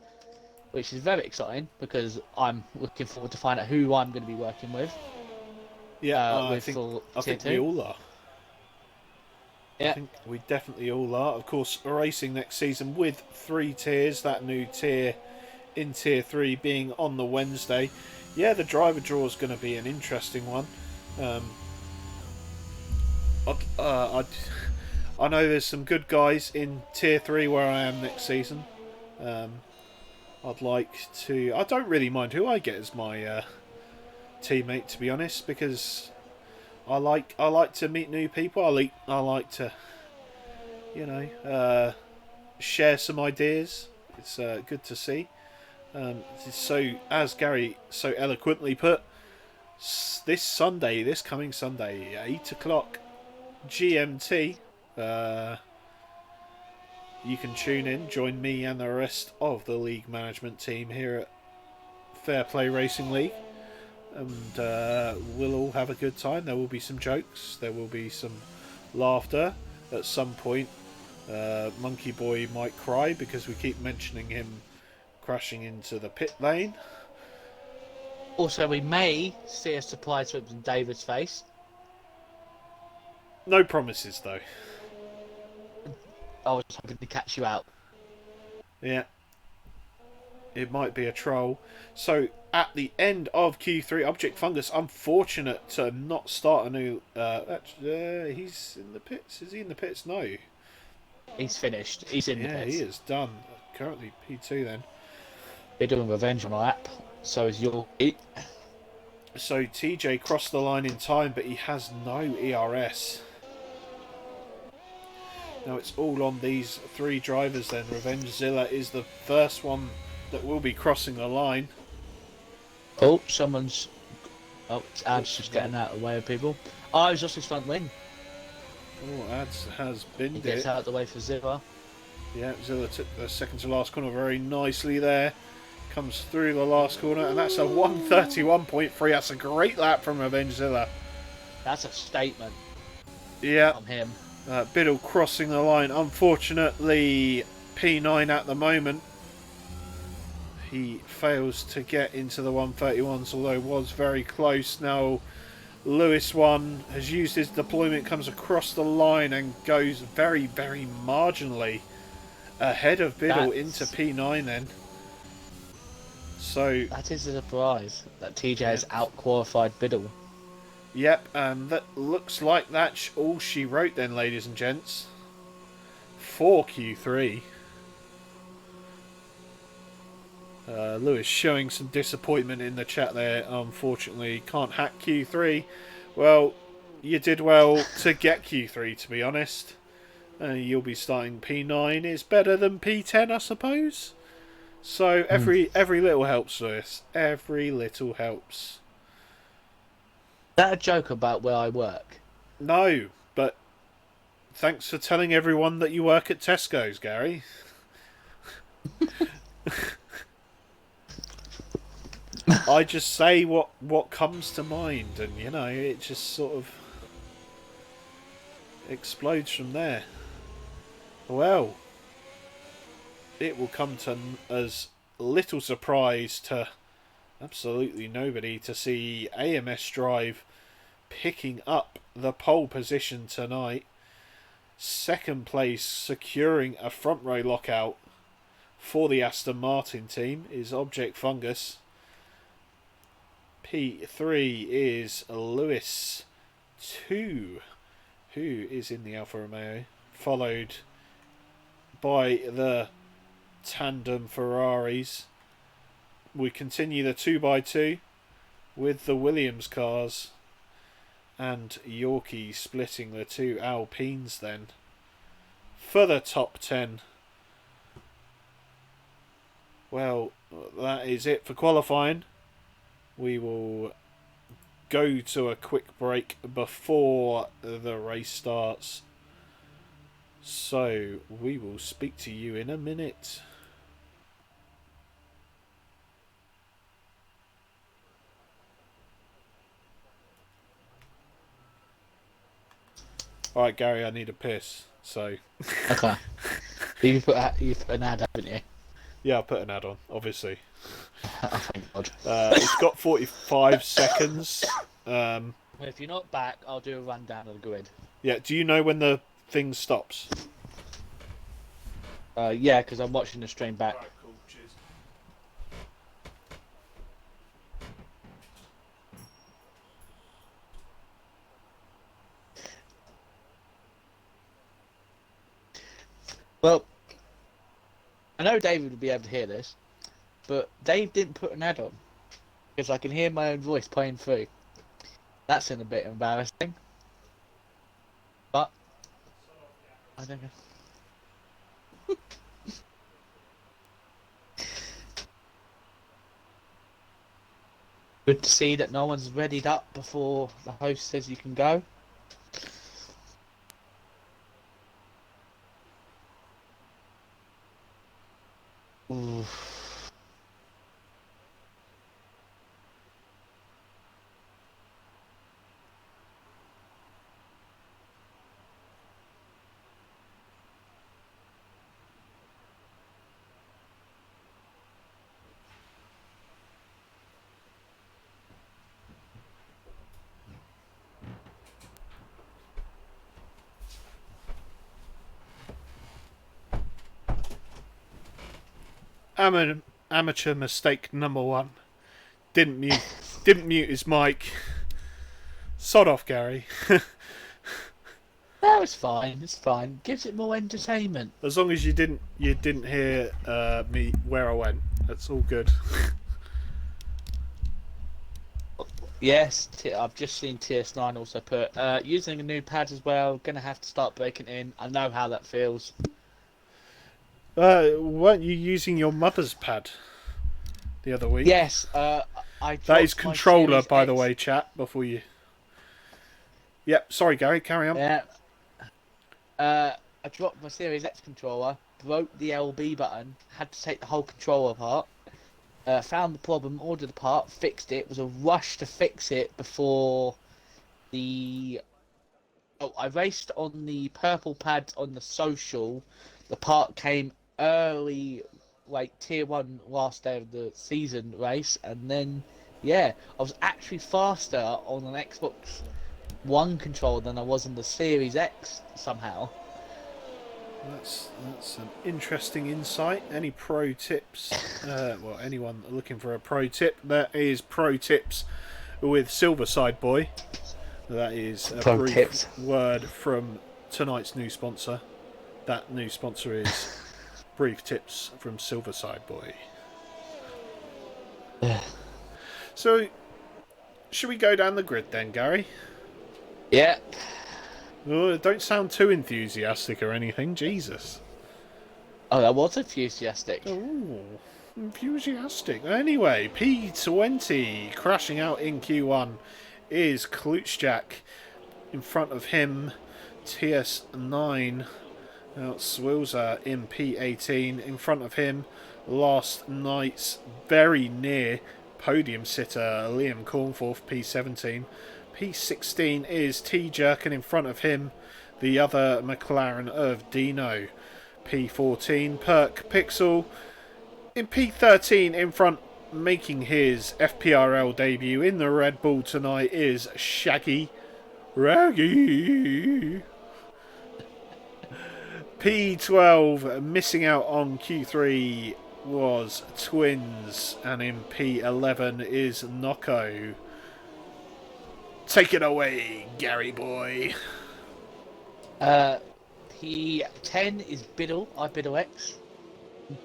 which is very exciting because I'm looking forward to find out who I'm going to be working with. Yeah, I Tier think 2. we all are. Yeah. I think we definitely all are. Of course, racing next season with 3 tiers, that new tier in Tier 3 being on the Wednesday. Yeah, the driver draw is going to be an interesting one. I know there's some good guys in Tier 3 where I am next season. I'd like to... I don't really mind who I get as my teammate, to be honest, because I like to meet new people. I like to, share some ideas. It's good to see. So, as Gary so eloquently put, this coming Sunday, 8 o'clock GMT, you can tune in, join me and the rest of the league management team here at Fair Play Racing League, and we'll all have a good time. There will be some jokes, there will be some laughter. At some point, Monkey Boy might cry because we keep mentioning him crashing into the pit lane. Also, we may see a surprise flip in David's face. No promises, though. I was hoping to catch you out. Yeah. It might be a troll. So, at the end of Q3, Object Fungus, unfortunate to not start a new... he's in the pits. Is he in the pits? No. He's finished. He's in the Yeah, pits. he is done. Currently P2 then. They're doing revenge on our app. So is your... So, TJ crossed the line in time, but he has no ERS. Now it's all on these 3 drivers then. Revengezilla is the first one that will be crossing the line. Oh, someone's... Oh, it's Ads just getting out of the way of people. Oh, it was just his front wing. Oh, Ads has binned He gets it. out of the way for Zilla. Yeah, Zilla took the second to last corner very nicely there. Comes through the last corner, and that's a 131.3. That's a great lap from Revengezilla. That's a statement. Yeah. From him. Biddle crossing the line. Unfortunately, P9 at the moment. He fails to get into the 131s, although was very close. Now, Lewis 1 has used his deployment, comes across the line and goes very, very marginally ahead of Biddle into P9 then. So that is a surprise that TJ has out-qualified Biddle. Yep, and that looks like that's all she wrote then, ladies and gents. For Q3. Lewis showing some disappointment in the chat there. Unfortunately, can't hack Q3. Well, you did well to get Q3, to be honest. You'll be starting P9 is better than P10, I suppose. So every little helps, Lewis. Every little helps. Is that a joke about where I work? No, but thanks for telling everyone that you work at Tesco's, Gary. I just say what comes to mind, and it just sort of explodes from there. Well, it will come to as little surprise to absolutely nobody to see AMS Drive picking up the pole position tonight. Second place, securing a front row lockout for the Aston Martin team, is Object Fungus. P3 is Lewis 2, who is in the Alfa Romeo, followed by the tandem Ferraris. We continue the 2x2 with the Williams cars, and Yorkie splitting the two Alpines then for the top 10. Well, that is it for qualifying. We will go to a quick break before the race starts. So we will speak to you in a minute. Alright, Gary, I need a piss. So. Okay. You've put an ad, haven't you? Yeah, I'll put an ad on, obviously. Oh, thank God. It's got 45 seconds. Well, if you're not back, I'll do a rundown of the grid. Yeah, do you know when the thing stops? Yeah, because I'm watching the stream back. Right, cool, cheers. Well, I know David would be able to hear this, but Dave didn't put an ad on because I can hear my own voice playing through. That's a bit embarrassing, but I don't know. Good to see that no one's readied up before the host says you can go. Oof. Amateur mistake number one. Didn't mute his mic. Sod off, Gary. No, it's fine. It's fine. Gives it more entertainment. As long as you didn't hear me where I went, that's all good. Yes, I've just seen TS9 also put using a new pad as well. Gonna have to start breaking in. I know how that feels. Weren't you using your mother's pad the other week? Yes, that is controller, by the way, chat. Before you. Yep. Sorry, Gary. Carry on. Yeah. I dropped my Series X controller, broke the LB button, had to take the whole controller apart. Found the problem, ordered the part, fixed it. It was a rush to fix it before the. Oh, I raced on the purple pad on the social. The part came early, like tier 1 last day of the season race, and then yeah, I was actually faster on an Xbox One controller than I was on the Series X somehow. That's an interesting insight. Any pro tips? Well, anyone looking for a pro tip, that is pro tips with Silverside Boy. That is a brief word from tonight's new sponsor. That new sponsor is Brief Tips from Silverside Boy. So, should we go down the grid then, Gary? Yeah. Oh, don't sound too enthusiastic or anything, Jesus. Oh, that was enthusiastic. Oh, enthusiastic. Anyway, P20 crashing out in Q1 is Klutschak. In front of him, TS9 out Swilzer in P18. In front of him, last night's very near podium sitter Liam Cornforth, P17. P16 is T-Jerk, and in front of him, the other McLaren of Dino. P14, Perk Pixel. In P13, in front, making his FPRL debut in the Red Bull tonight, is Shaggy. Raggy. P12, missing out on Q3, was Twins, and in P11 is Nocco. Take it away, Gary boy. P10 is Biddle, iBiddleX.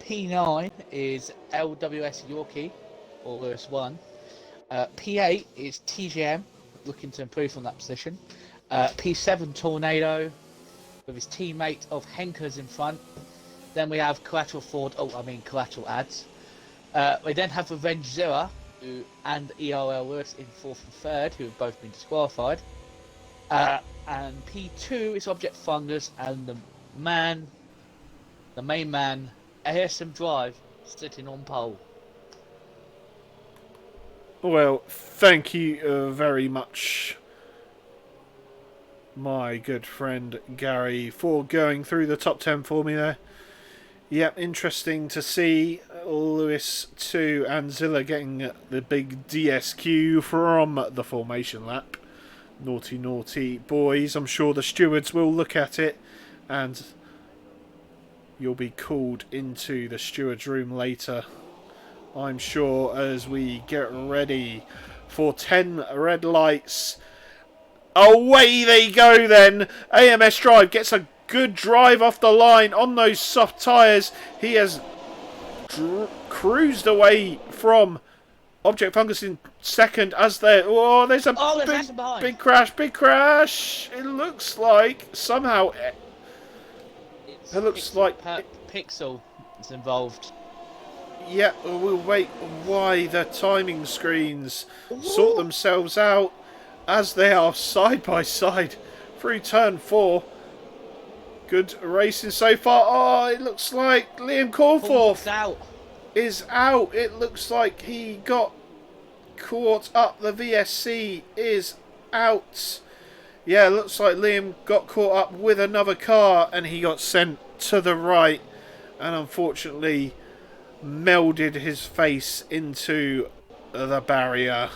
P9 is LWS Yorkie, or Lewis 1. P8 is TGM, looking to improve on that position. P7 Tornado, with his teammate of Henkers in front. Then we have Collateral Ads. We then have Revenge Zilla, and ERL Lewis in 4th and 3rd, who have both been disqualified. And P2 is Object Fungus, and the main man, ASM Drive, sitting on pole. Well, thank you very much, my good friend Gary, for going through the top 10 for me there. Yep, interesting to see Lewis 2 and Zilla getting the big DSQ from the formation lap. Naughty, naughty boys. I'm sure the stewards will look at it, and you'll be called into the stewards room later, I'm sure, as we get ready for 10 red lights. Away they go then. AMS Drive gets a good drive off the line on those soft tyres. He has cruised away from Object Fungus in second as there's a big crash. It looks like somehow Pixel is involved. Yeah, we'll wait why the timing screens sort themselves out as they are side by side through turn 4. Good racing so far. Oh, it looks like Liam Cornforth is out. It looks like he got caught up. The VSC is out. Yeah, it looks like Liam got caught up with another car and he got sent to the right and unfortunately melded his face into the barrier.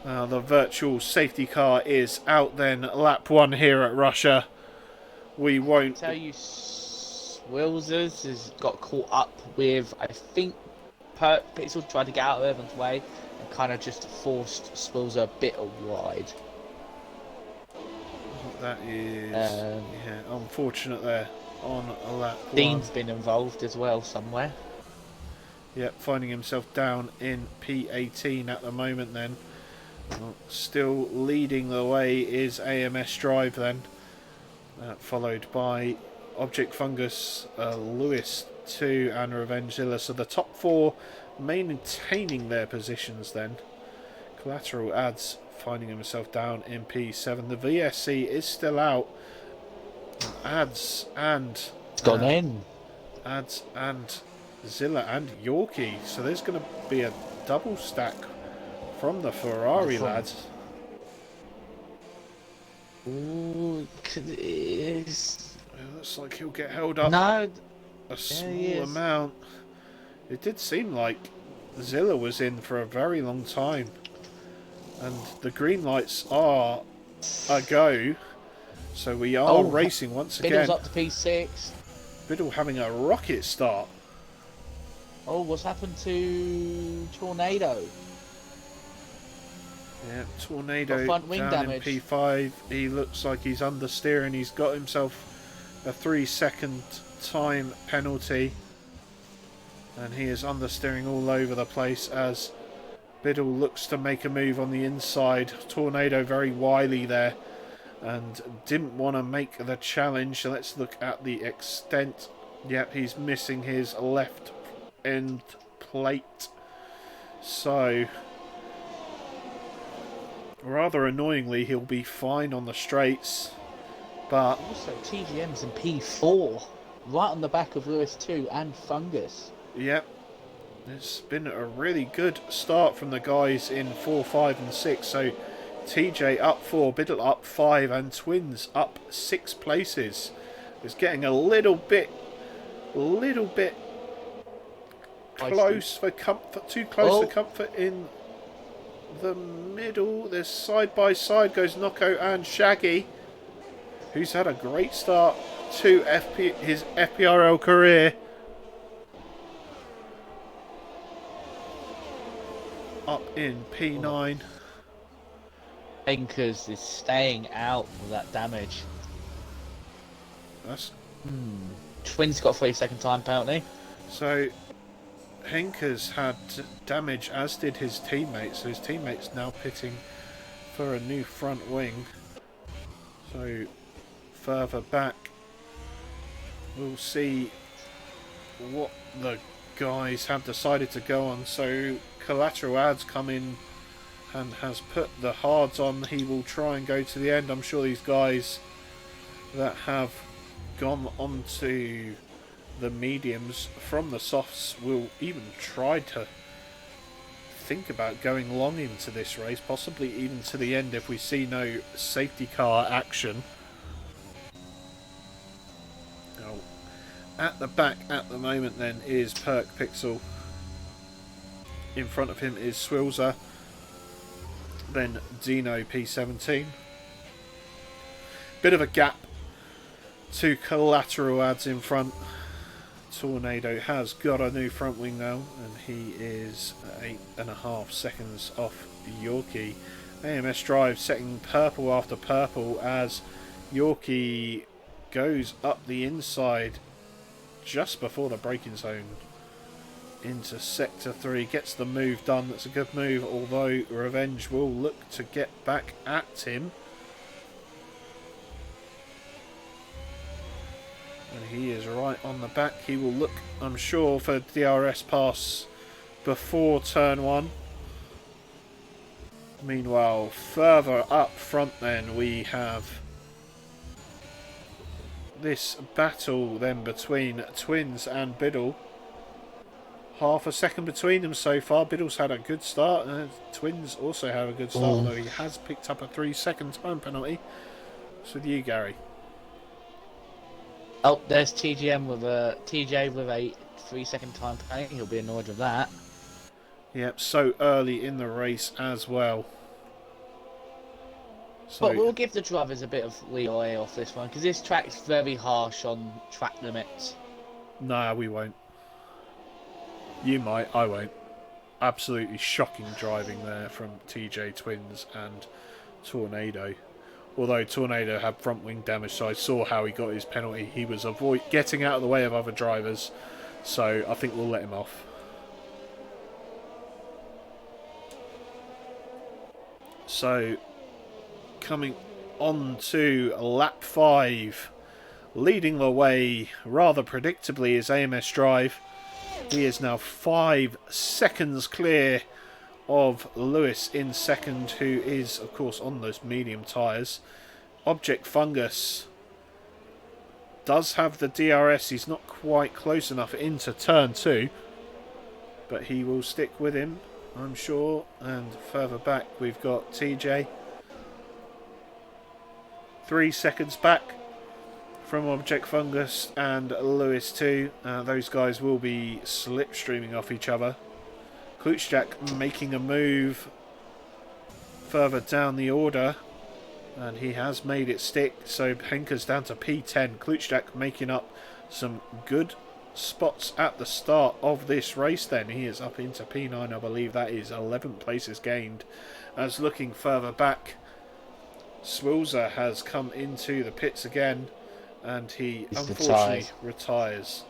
The virtual safety car is out then. Lap 1 here at Russia. We won't tell you, Swilzers has got caught up with, I think, Pixel tried to get out of everyone's way and kind of just forced Swilzer a bit wide. That is unfortunate there on a lap 1. Dean's been involved as well somewhere. Yep, finding himself down in P18 at the moment then. Still leading the way is AMS Drive then. Followed by Object Fungus, Lewis 2 and Revengezilla. So the top 4 maintaining their positions then. Collateral Ads finding himself down in P7. The VSC is still out. Ads and Ads and Zilla and Yorkie. So there's going to be a double stack from the Ferrari lads. Ooh, it looks like he'll get held up a small amount. It did seem like Zilla was in for a very long time. And the green lights are a go. So we are racing once again. Biddle's up to P6. Biddle having a rocket start. Oh, what's happened to Tornado? Yeah, Tornado front wing down damage. in P5. He looks like he's understeering. He's got himself a 3-second time penalty. And he is understeering all over the place as Biddle looks to make a move on the inside. Tornado very wily there and didn't want to make the challenge. Let's look at the extent. Yep, he's missing his left end plate. So, rather annoyingly, he'll be fine on the straights. But also, TGM's in P4, right on the back of Lewis 2 and Fungus. yep, it's been a really good start from the guys in 4, 5 and 6. So TJ up 4, Biddle up 5 and Twins up 6 places. It's getting a little bit close for comfort, too close for comfort in the middle. There's side by side goes Nocco and Shaggy, who's had a great start to his FPRL career. Up in P9. Henkers is staying out with that damage. That's Twins got a 3-second time penalty. so Henkers had damage, as did his teammates. So his teammates now pitting for a new front wing. So further back, we'll see what the guys have decided to go on. So Collateral Ads come in and has put the hards on. He will try and go to the end. I'm sure these guys that have gone on to the mediums from the softs will even try to think about going long into this race, possibly even to the end if we see no safety car action. Now, at the back at the moment then is Perk Pixel. In front of him is Swilzer, then Dino P17. Bit of a gap to Collateral Ads in front. Tornado has got a new front wing now, and he is 8.5 seconds off Yorkie. AMS Drive setting purple after purple as Yorkie goes up the inside just before the braking zone into Sector 3. Gets the move done. That's a good move, although Revenge will look to get back at him. And he is right on the back. He will look, I'm sure, for DRS pass before turn 1. Meanwhile, further up front then, we have this battle then between Twins and Biddle. Half a second between them so far. Biddle's had a good start, and Twins also have a good start, although he has picked up a 3-second time penalty. It's with you, Gary. Oh, there's TJ with a 3-second time penalty. He'll be annoyed with that. Yep, so early in the race as well. So, But we'll give the drivers a bit of leeway off this one, because this track's very harsh on track limits. nah, we won't. You might, I won't. Absolutely shocking driving there from TJ, Twins and Tornado. Although Tornado had front wing damage, so I saw how he got his penalty. He was getting out of the way of other drivers, so I think we'll let him off. So, coming on to lap 5, leading the way rather predictably is AMS Drive. He is now 5 seconds clear of Lewis in second, who is, of course, on those medium tyres. Object Fungus does have the DRS. He's not quite close enough into turn 2, but he will stick with him, I'm sure. And further back, we've got TJ. 3 seconds back from Object Fungus and Lewis 2. Those guys will be slipstreaming off each other. Klutschak making a move further down the order, and he has made it stick. So Henker's down to P10. Klutschak making up some good spots at the start of this race then. He is up into P9, I believe. That is 11 places gained. As looking further back, Swilzer has come into the pits again, and he unfortunately retires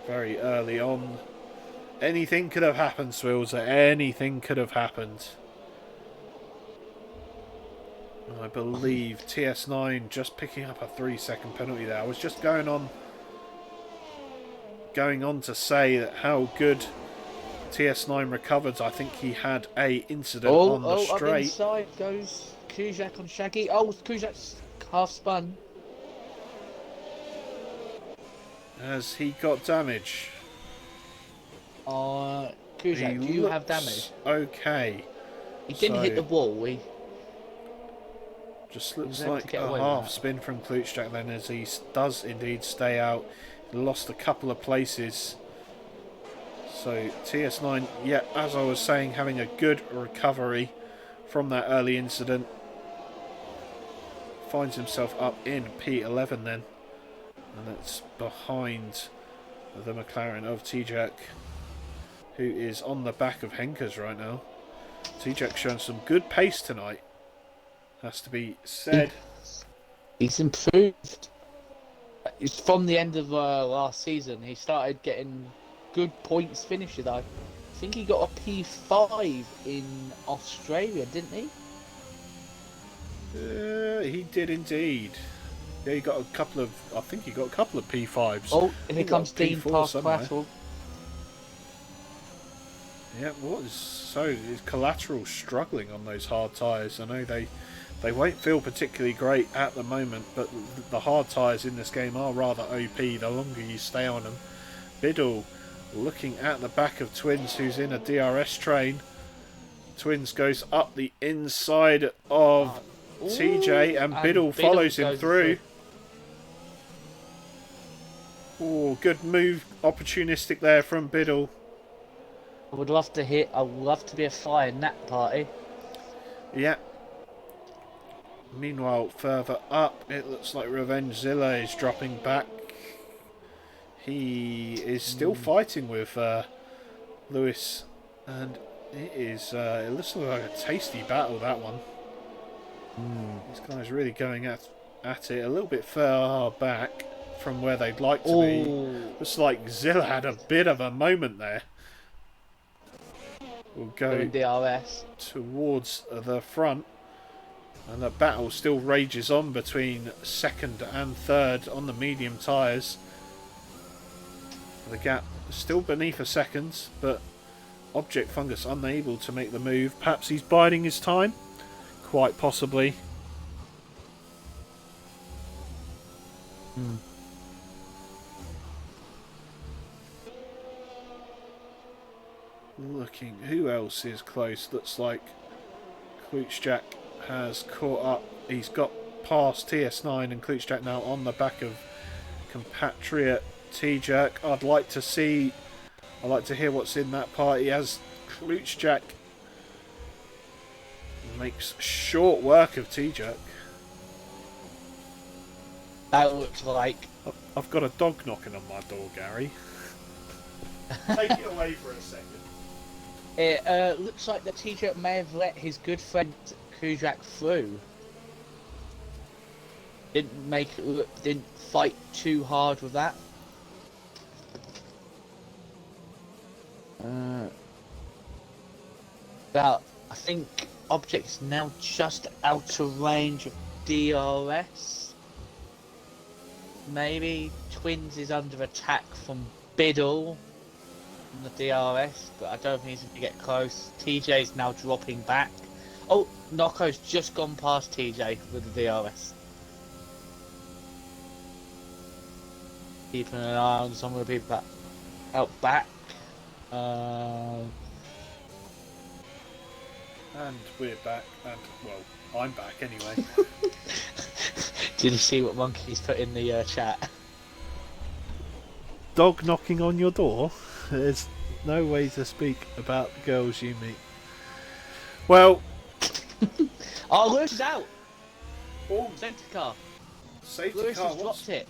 very early on. Anything could have happened, Swilzer. Anything could have happened. I believe TS9 just picking up a 3-second penalty there. I was just going on to say that how good TS9 recovered. I think he had a incident on the straight. Up inside goes Kuzak on Shaggy. Oh, Kuzak's half spun. As he got damage. Kuzak, do you have damage? Okay. He didn't hit the wall. He just looks like a half spin from Klutschak then, as he does indeed stay out. He lost a couple of places. So TS9, yeah, as I was saying, having a good recovery from that early incident. Finds himself up in P11 then. And that's behind the McLaren of T-Jack, who is on the back of Henkers right now. T-Jack showing some good pace tonight, has to be said. He's improved. It's from the end of last season. He started getting good points finishes. I think he got a P5 in Australia, didn't he? He did indeed. Yeah, he got a couple of. I think he got a couple of P5s. Oh, and here comes Dean past Collateral. Yeah, is Collateral struggling on those hard tyres? I know they won't feel particularly great at the moment, but the hard tyres in this game are rather OP the longer you stay on them. Biddle looking at the back of Twins, who's in a DRS train. Twins goes up the inside of TJ, and Biddle follows him through. Oh, good move, opportunistic there from Biddle. I would love to be a fly in that party. Yeah. Meanwhile, further up, it looks like Revengezilla is dropping back. He is still fighting with Lewis, and it looks like a tasty battle, that one. These guys really going at it a little bit far back from where they'd like to be. Looks like Zilla had a bit of a moment there. We'll go DRS towards the front, and the battle still rages on between second and third on the medium tyres. The gap still beneath a second, but Object Fungus unable to make the move. Perhaps he's biding his time? Quite possibly. Looking, who else is close? Looks like Klutschak has caught up. He's got past TS9, and Klutschak now on the back of compatriot T-Jack. I'd like to hear what's in that party as Klutschak makes short work of T-Jack. That looks like... I've got a dog knocking on my door, Gary. Take it away for a second. It looks like the T-Jack may have let his good friend Kuzak through. Didn't fight too hard with that. But I think Object's now just out of range of DRS. Maybe Twins is under attack from Biddle on the DRS, but I don't think he's going to get close. TJ's now dropping back. Oh, Noco's just gone past TJ with the DRS. Keeping an eye on some of the people that out back. And we're back, and well, I'm back anyway. Did you see what Monkey's put in the chat? Dog knocking on your door? There's no way to speak about the girls you meet. Well... Oh, Lewis is out! Oh, safety car. Safety Lewis car, has dropped it.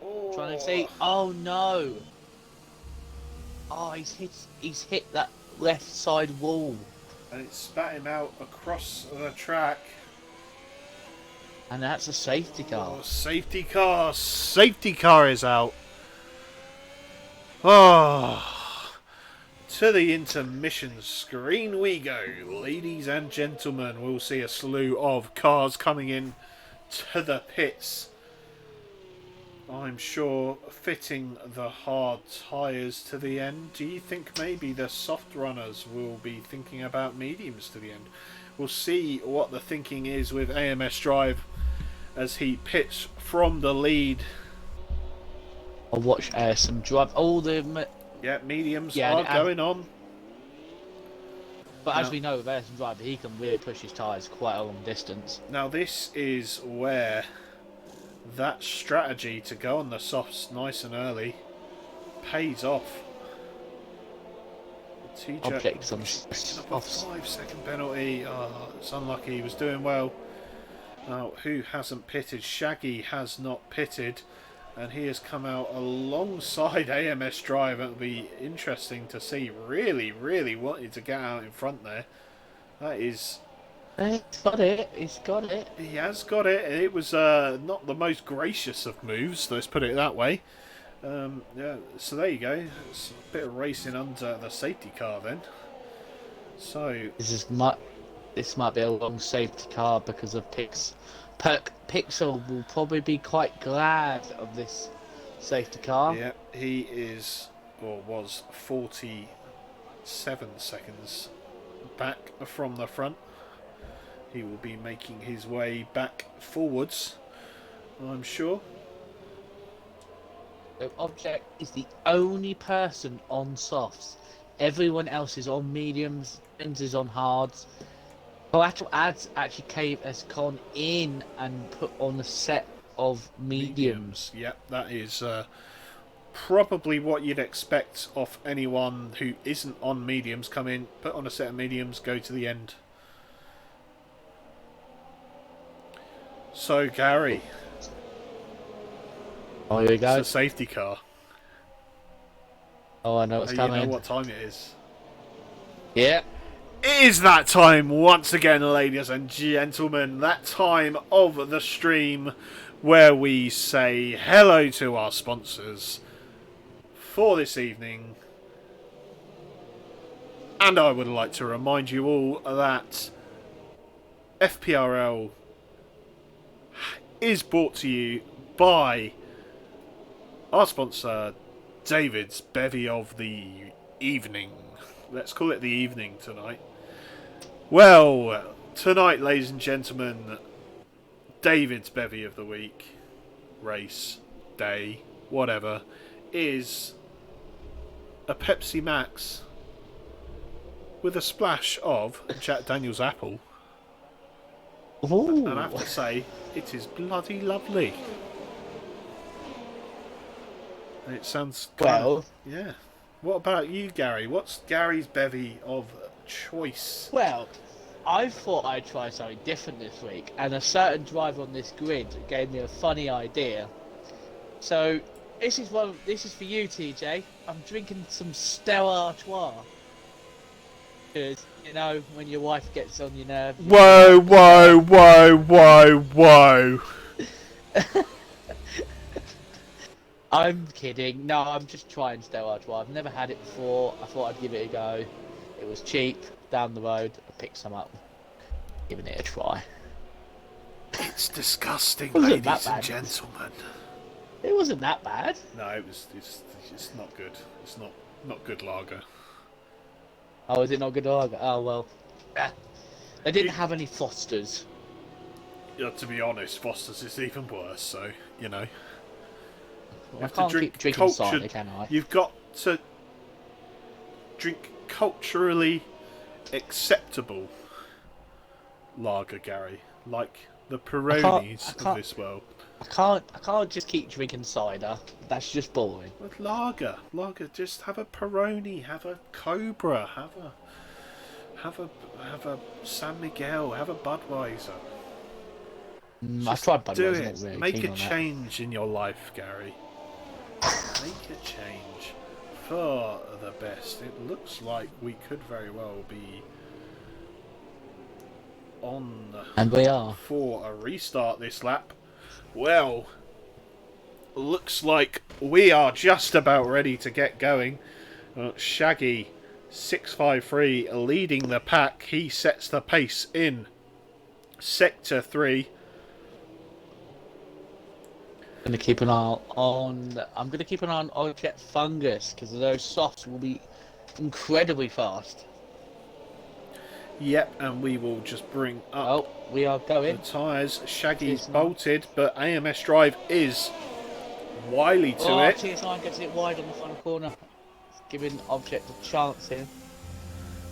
Oh. Trying to see... Oh no! Oh, he's hit that left side wall. And it spat him out across the track. And that's a safety car. Oh, safety car! Safety car is out! Oh! To the intermission screen we go, ladies and gentlemen. We'll see a slew of cars coming in to the pits. I'm sure fitting the hard tyres to the end. Do you think maybe the soft runners will be thinking about mediums to the end? We'll see what the thinking is with AMS Drive as he pits from the lead. I'll watch some drive. All the Yeah, mediums are going on. But as we know with Ayrton Driver, he can really push his tyres quite a long distance. Now this is where that strategy to go on the softs nice and early pays off. Objects on a 5-second penalty. Oh, it's unlucky. He was doing well. Now, who hasn't pitted? Shaggy has not pitted, and he has come out alongside AMS Drive. It'll be interesting to see. Really wanted to get out in front there. That is... He's got it. He has got it. It was not the most gracious of moves, let's put it that way. Yeah, so there you go. It's a bit of racing under the safety car then. So this might be a long safety car because of Pixel will probably be quite glad of this safety car. Yeah, he is or was 47 seconds back from the front. He will be making his way back forwards, I'm sure. So Object is the only person on softs. Everyone else is on mediums, Benz is on hards. Collateral Ads actually has gone in and put on a set of mediums. Yep, that is probably what you'd expect of anyone who isn't on mediums. Come in, put on a set of mediums, go to the end. So, Gary. Oh, here we go. It's a safety car. Oh, I know what's coming. You know what time it is. Yeah. It is that time once again, ladies and gentlemen. That time of the stream where we say hello to our sponsors for this evening. And I would like to remind you all that FPRL is brought to you by our sponsor, David's Bevy of the Evening. Let's call it the evening tonight. Well, tonight, ladies and gentlemen, David's Bevy of the Week, race, day, whatever, is a Pepsi Max with a splash of Jack Daniel's Apple. Ooh. And I have to say, it is bloody lovely. And it sounds yeah. What about you, Gary? What's Gary's bevy of choice? Well, I thought I'd try something different this week, and a certain driver on this grid gave me a funny idea. So this is for you, TJ. I'm drinking some Stella Artois. Because, you know, when your wife gets on your nerves... Whoa. I'm kidding. No, I'm just trying Stella Artois. I've never had it before. I thought I'd give it a go. It was cheap, down the road. I picked some up. Giving it a try. It's disgusting, ladies and gentlemen. It wasn't that bad. No, it's not good. It's not good lager. Oh, is it not good lager? Oh, well. They didn't have any Fosters. Yeah, to be honest, Foster's is even worse, so, you know. I can't keep drinking cider, can I? You've got to drink culturally acceptable lager, Gary. Like the Peronis of this world. I can't just keep drinking cider. That's just boring. With lager, just have a Peroni, have a Cobra, have a San Miguel, have a Budweiser. I've tried Budweiser. Do it. Really Make a change in your life, Gary. Make a change for the best. It looks like we could very well be on, and we are, for a restart this lap. Well, looks like we are just about ready to get going. Shaggy 653 leading the pack. He sets the pace in Sector 3. I'm going to keep an eye on Object Fungus, because those softs will be incredibly fast. Yep, and we will just bring up Oh, we are the going. tyres. Shaggy's bolted, but AMS Drive is wily to it. TS9 gets it wide on the final corner. It's giving Object a chance here.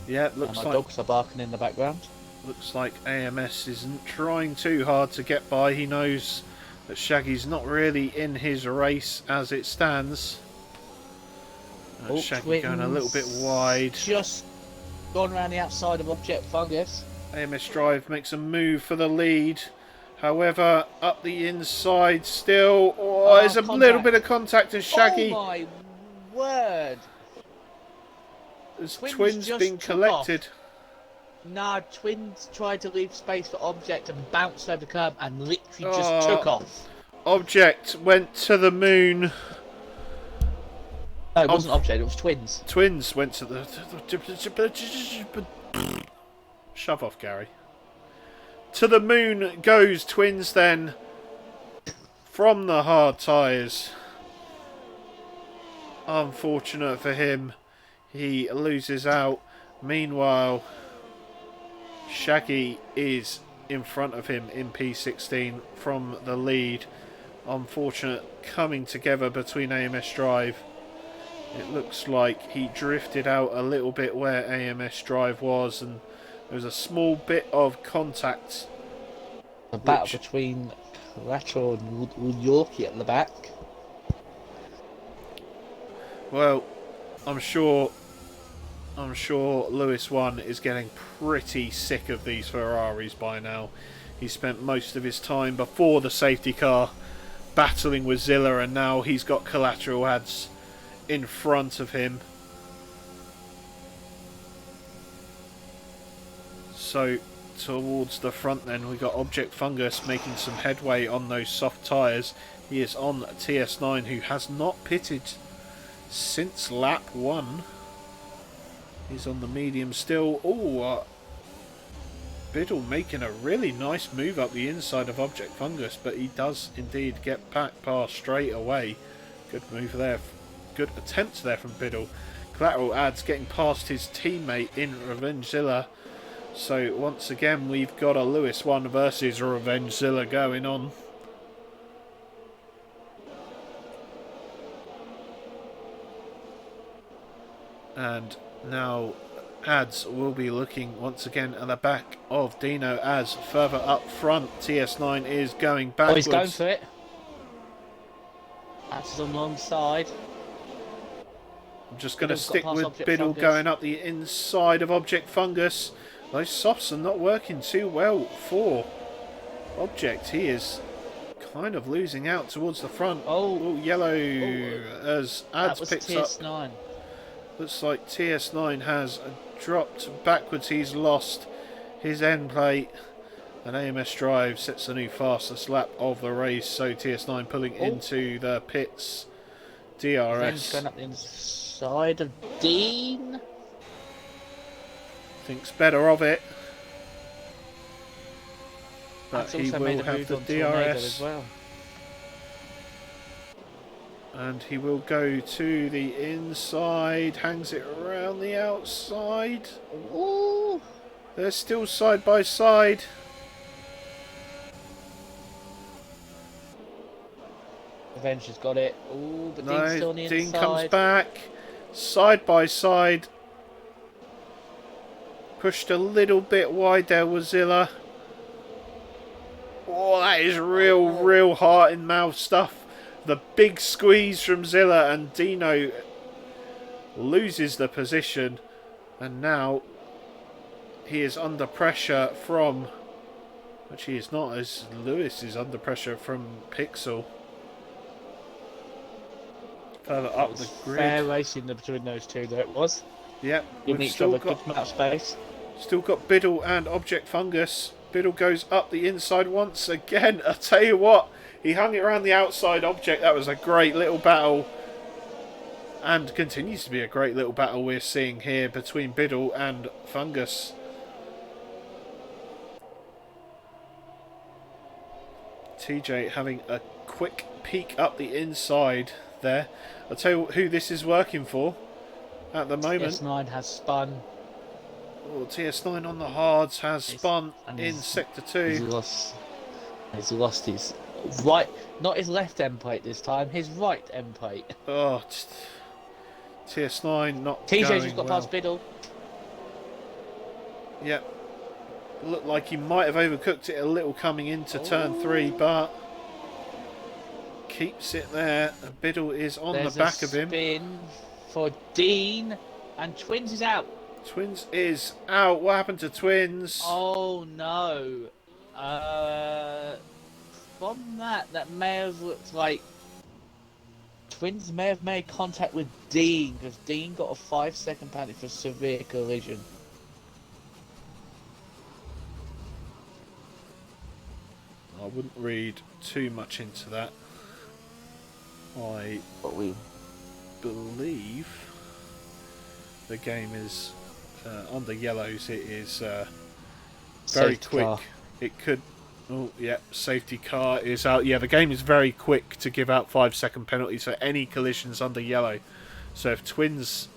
Yeah, looks My like dogs are barking in the background. looks like AMS isn't trying too hard to get by. He knows that Shaggy's not really in his race as it stands. Shaggy going a little bit wide. Just gone around the outside of Object Fungus. AMS Drive makes a move for the lead. However, up the inside still. Oh, there's a little bit of contact as Shaggy. Oh my word! There's twins being collected. No, Twins tried to leave space for Object and bounced over the curb and literally just took off. Object went to the moon. No, it wasn't Object, it was Twins. Twins went to the... Shove off, Gary. To the moon goes Twins then. From the hard tyres. Unfortunate for him. He loses out. Meanwhile, Shaggy is in front of him in P16 from the lead. Unfortunate coming together between AMS Drive. It looks like he drifted out a little bit where AMS Drive was, and there was a small bit of contact. The battle between Collateral and Yorkie at the back. Well, I'm sure Lewis 1 is getting pretty sick of these Ferraris by now. He spent most of his time before the safety car battling with Zilla, and now he's got Collateral ads in front of him. So towards the front then we got Object Fungus making some headway on those soft tyres. He is on TS9, who has not pitted since lap 1. He's on the medium still. Biddle making a really nice move up the inside of Object Fungus, but he does indeed get back past straight away. Good move there. Good attempt there from Biddle. Collateral ads getting past his teammate in Revengezilla. So once again we've got a Lewis 1 versus Revengezilla going on. And now ads will be looking once again at the back of Dino as further up front TS9 is going backwards. Oh, he's going for it. Ads is on the long side. I'm just going to stick with Biddle going up the inside of Object Fungus. Those softs are not working too well for Object. He is kind of losing out towards the front. Oh, yellow as ads picks TS9. up. Looks like TS9 has dropped backwards. He's lost his end plate. And AMS Drive sets a new fastest lap of the race. So TS9 pulling into the pits. DRS going up the inside of Dean. Thinks better of it. But That's he also will made a have move the on Tornado DRS. as well. And he will go to the inside, hangs it around the outside. Ooh. They're still side by side. Revenge has got it. Ooh, but Dean's No, still on the Dean inside. comes back. Side by side. Pushed a little bit wide there was Zilla. Oh, that is real heart in mouth stuff. The big squeeze from Zilla, and Dino loses the position, and now he is under pressure from, which he is not, as Lewis is under pressure from Pixel. Further up the grid. Fair racing between those two, though it was. Yep, Giving each other a good amount of space. Still got Biddle and Object Fungus. Biddle goes up the inside once again. I tell you what, he hung it around the outside Object. That was a great little battle. And continues to be a great little battle we're seeing here between Biddle and Fungus. TJ having a quick peek up the inside there. I'll tell you who this is working for at the moment. S9 has spun. Oh, TS9 on the hards has spun in Sector 2. He's lost his right, not his left end plate this time, his right end plate. Oh, TS9 not TJ's going just got well. past Biddle. Yep. Looked like he might have overcooked it a little coming into turn 3, but keeps it there. Biddle is on the back of him. Spin for Dean, and Twins is out. Twins is out. What happened to Twins? Oh no. From that may have looked like Twins may have made contact with Dean, because Dean got a 5-second penalty for severe collision. I wouldn't read too much into that. I believe the game is on the yellows. It is very quick. Car. It could. Oh yeah, safety car is out. Yeah, the game is very quick to give out 5-second penalties for any collisions under yellow. So if Twins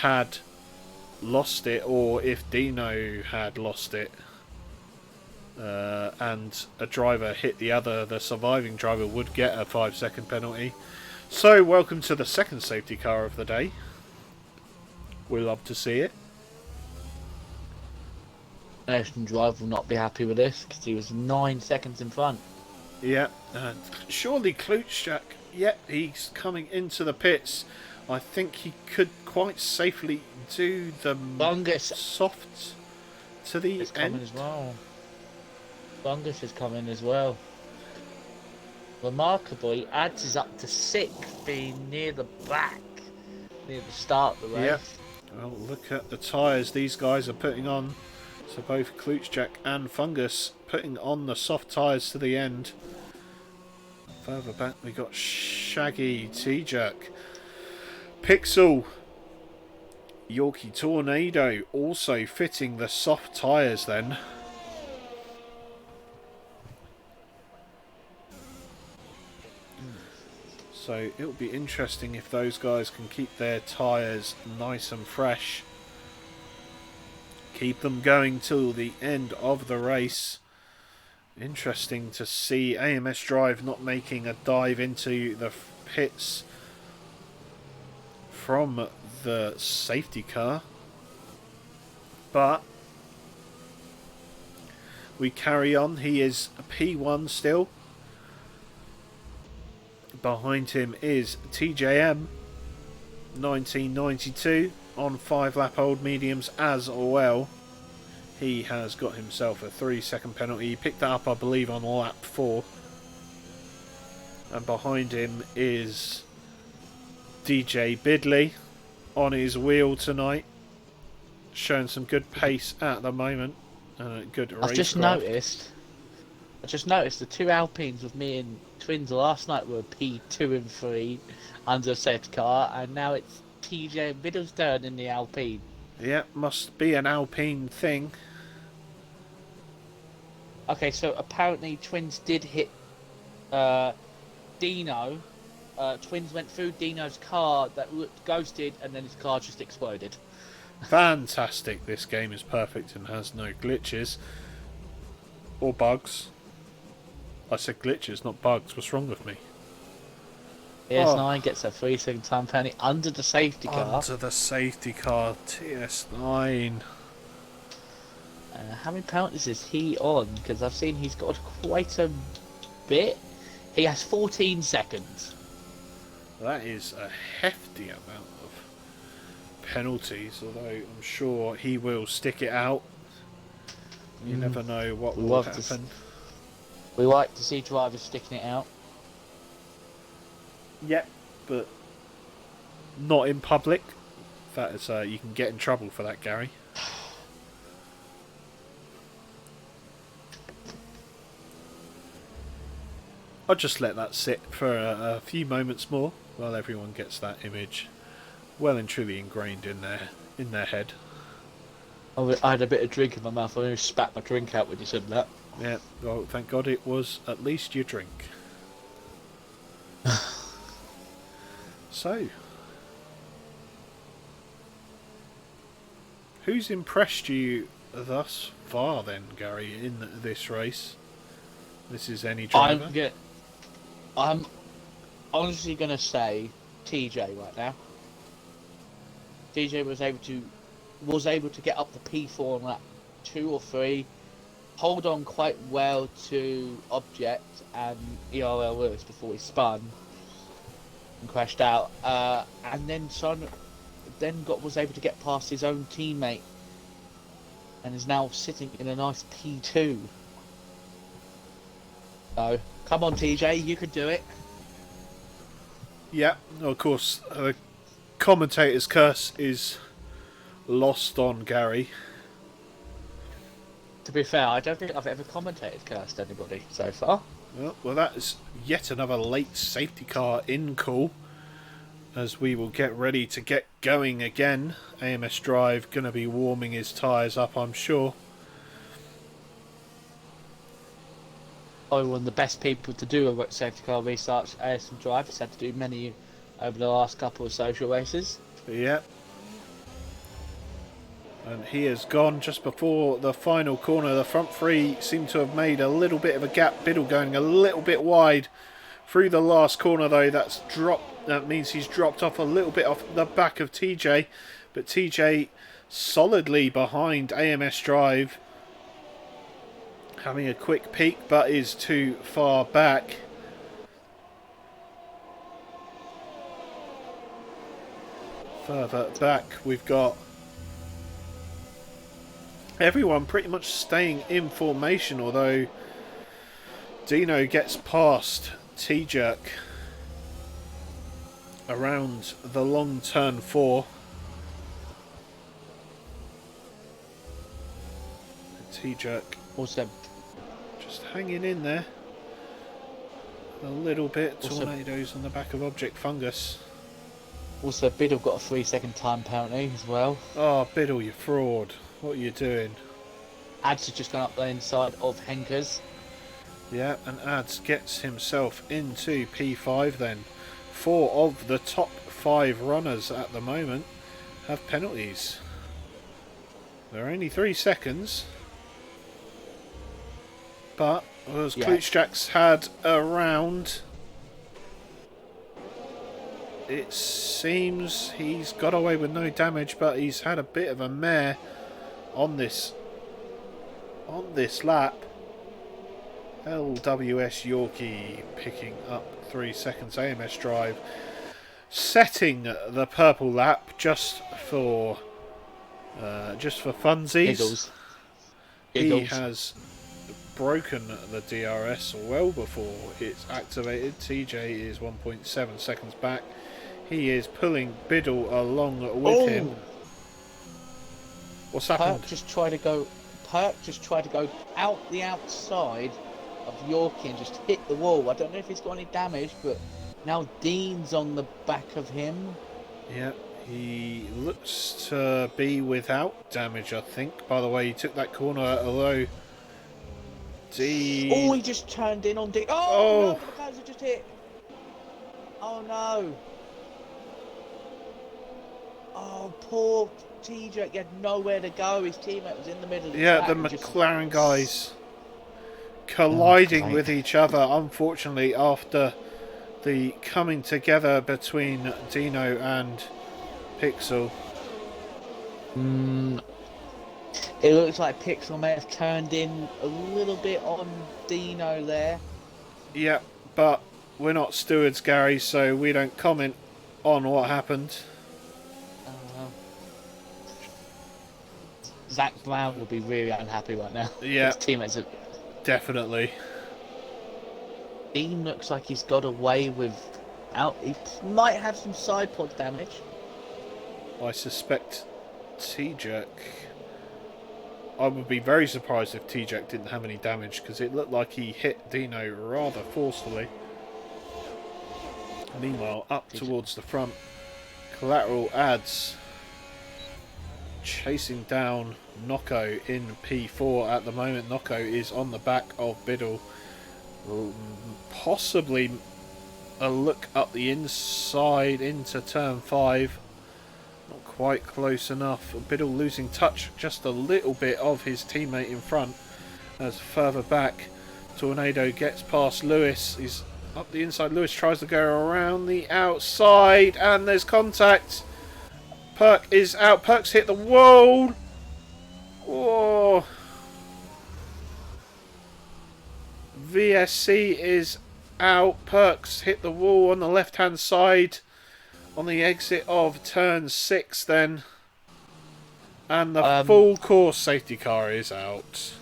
had lost it, or if Dino had lost it, and a driver hit the surviving driver would get a 5-second penalty. So welcome to the second safety car of the day. We love to see it. Ashton Drive will not be happy with this, because he was 9 seconds in front. Yeah, surely Klutschak. Yep, he's coming into the pits. I think he could quite safely do the Bungus soft to the is end. coming as well. Bungus is coming as well. Remarkably, Ads is up to 6, being near the back, near the start of the race. Yep. Well, look at the tyres these guys are putting on. So both Klutschak and Fungus putting on the soft tyres to the end. Further back we got Shaggy, T-Jerk, Pixel, Yorkie Tornado also fitting the soft tyres then. So it'll be interesting if those guys can keep their tyres nice and fresh. Keep them going till the end of the race. Interesting to see AMS Drive not making a dive into the pits from the safety car. But we carry on. He is a P1 still. Behind him is TJM 1992 on 5-lap old mediums as well. He has got himself a 3-second penalty. He picked that up, I believe, on lap 4. And behind him is DJ Bidley on his wheel tonight, showing some good pace at the moment and a good race. I just noticed the 2 Alpines with me and Twins last night were P2 and 3 under a safety car, and now it's TJ and Biddle's turn in the Alpine. Yeah, must be an Alpine thing. Okay, so apparently Twins did hit Dino. Twins went through Dino's car that looked ghosted, and then his car just exploded. Fantastic. This game is perfect and has no glitches or bugs. I said glitches, not bugs. What's wrong with me? TS9 gets a 3-second time penalty under the safety car. Under the safety car, TS9. How many penalties is he on? Because I've seen he's got quite a bit. He has 14 seconds. That is a hefty amount of penalties, although I'm sure he will stick it out. You never know what will happen. We like to see drivers sticking it out. Yep, but not in public. That is, you can get in trouble for that, Gary. I'll just let that sit for a few moments more. Well, everyone gets that image well and truly ingrained in their head. I had a bit of drink in my mouth. I nearly spat my drink out when you said that. Yeah, well, thank God it was at least your drink. So, who's impressed you thus far then, Gary, in this race? This is any driver? I'm honestly gonna say TJ right now. TJ was able to get up the P4 on lap 2 or 3, hold on quite well to Object and ERL Lewis before he spun and crashed out, and then was able to get past his own teammate and is now sitting in a nice P2. So come on, TJ, you can do it. Yeah, of course, the commentator's curse is lost on Gary. To be fair, I don't think I've ever commentated cursed anybody so far. Well, that is yet another late safety car in call, as we will get ready to get going again. AMS Drive going to be warming his tyres up, I'm sure. Probably one of the best people to do a safety car research. ASM Drive has had to do many over the last couple of social races. Yeah. And he has gone just before the final corner. The front three seem to have made a little bit of a gap. Biddle going a little bit wide through the last corner, though. That means he's dropped off a little bit off the back of TJ. But TJ solidly behind AMS Drive. Having a quick peek, but is too far back. Further back, we've got everyone pretty much staying in formation, although Dino gets past T-Jerk around the long turn 4. T-Jerk Also, just hanging in there a little bit. Also, Tornadoes on the back of Object Fungus. Also, Biddle got a 3-second time penalty as well. Oh, Biddle, you fraud. What are you doing? Ads has just gone up the inside of Henkers. Yeah, and Ads gets himself into P5 then. 4 of the top 5 runners at the moment have penalties. They're only 3 seconds. But, as Klutschak's had around, it seems he's got away with no damage, but he's had a bit of a mare on this lap. LWS Yorkie picking up 3 seconds. AMS Drive setting the purple lap just for funsies. Giggles. He has broken the DRS well before it's activated. TJ is 1.7 seconds back. He is pulling Biddle along with him. What's happened? Perk just tried to go out the outside of Yorkie and just hit the wall. I don't know if he's got any damage, but now Dean's on the back of him. Yeah, he looks to be without damage, I think. By the way, he took that corner, although Dean... Oh, he just turned in on Dean. Oh, no, the cars have just hit. Oh, no. Oh, poor TJ. He had nowhere to go. His teammate was in the middle of the track. The McLaren guys colliding with each other, unfortunately, after the coming together between Dino and Pixel. It looks like Pixel may have turned in a little bit on Dino there. Yeah, but we're not stewards, Gary, so we don't comment on what happened. Zach Brown will be really unhappy right now. Yeah, his teammates are... definitely. Dean looks like he's got away with he might have some side pod damage. I suspect T-Jerk... I would be very surprised if T-Jerk didn't have any damage, because it looked like he hit Dino rather forcefully. Meanwhile, up TJ. towards the front, Collateral Ads chasing down Nocco in P4 at the moment. Nocco is on the back of Biddle. Possibly a look up the inside into turn 5. Not quite close enough. Biddle losing touch just a little bit of his teammate in front. As further back, Tornado gets past Lewis. He's up the inside. Lewis tries to go around the outside, and there's contact. Perk is out. Perk's hit the wall. Whoa. VSC is out. Perks hit the wall on the left-hand side on the exit of turn 6 then. And the full course safety car is out.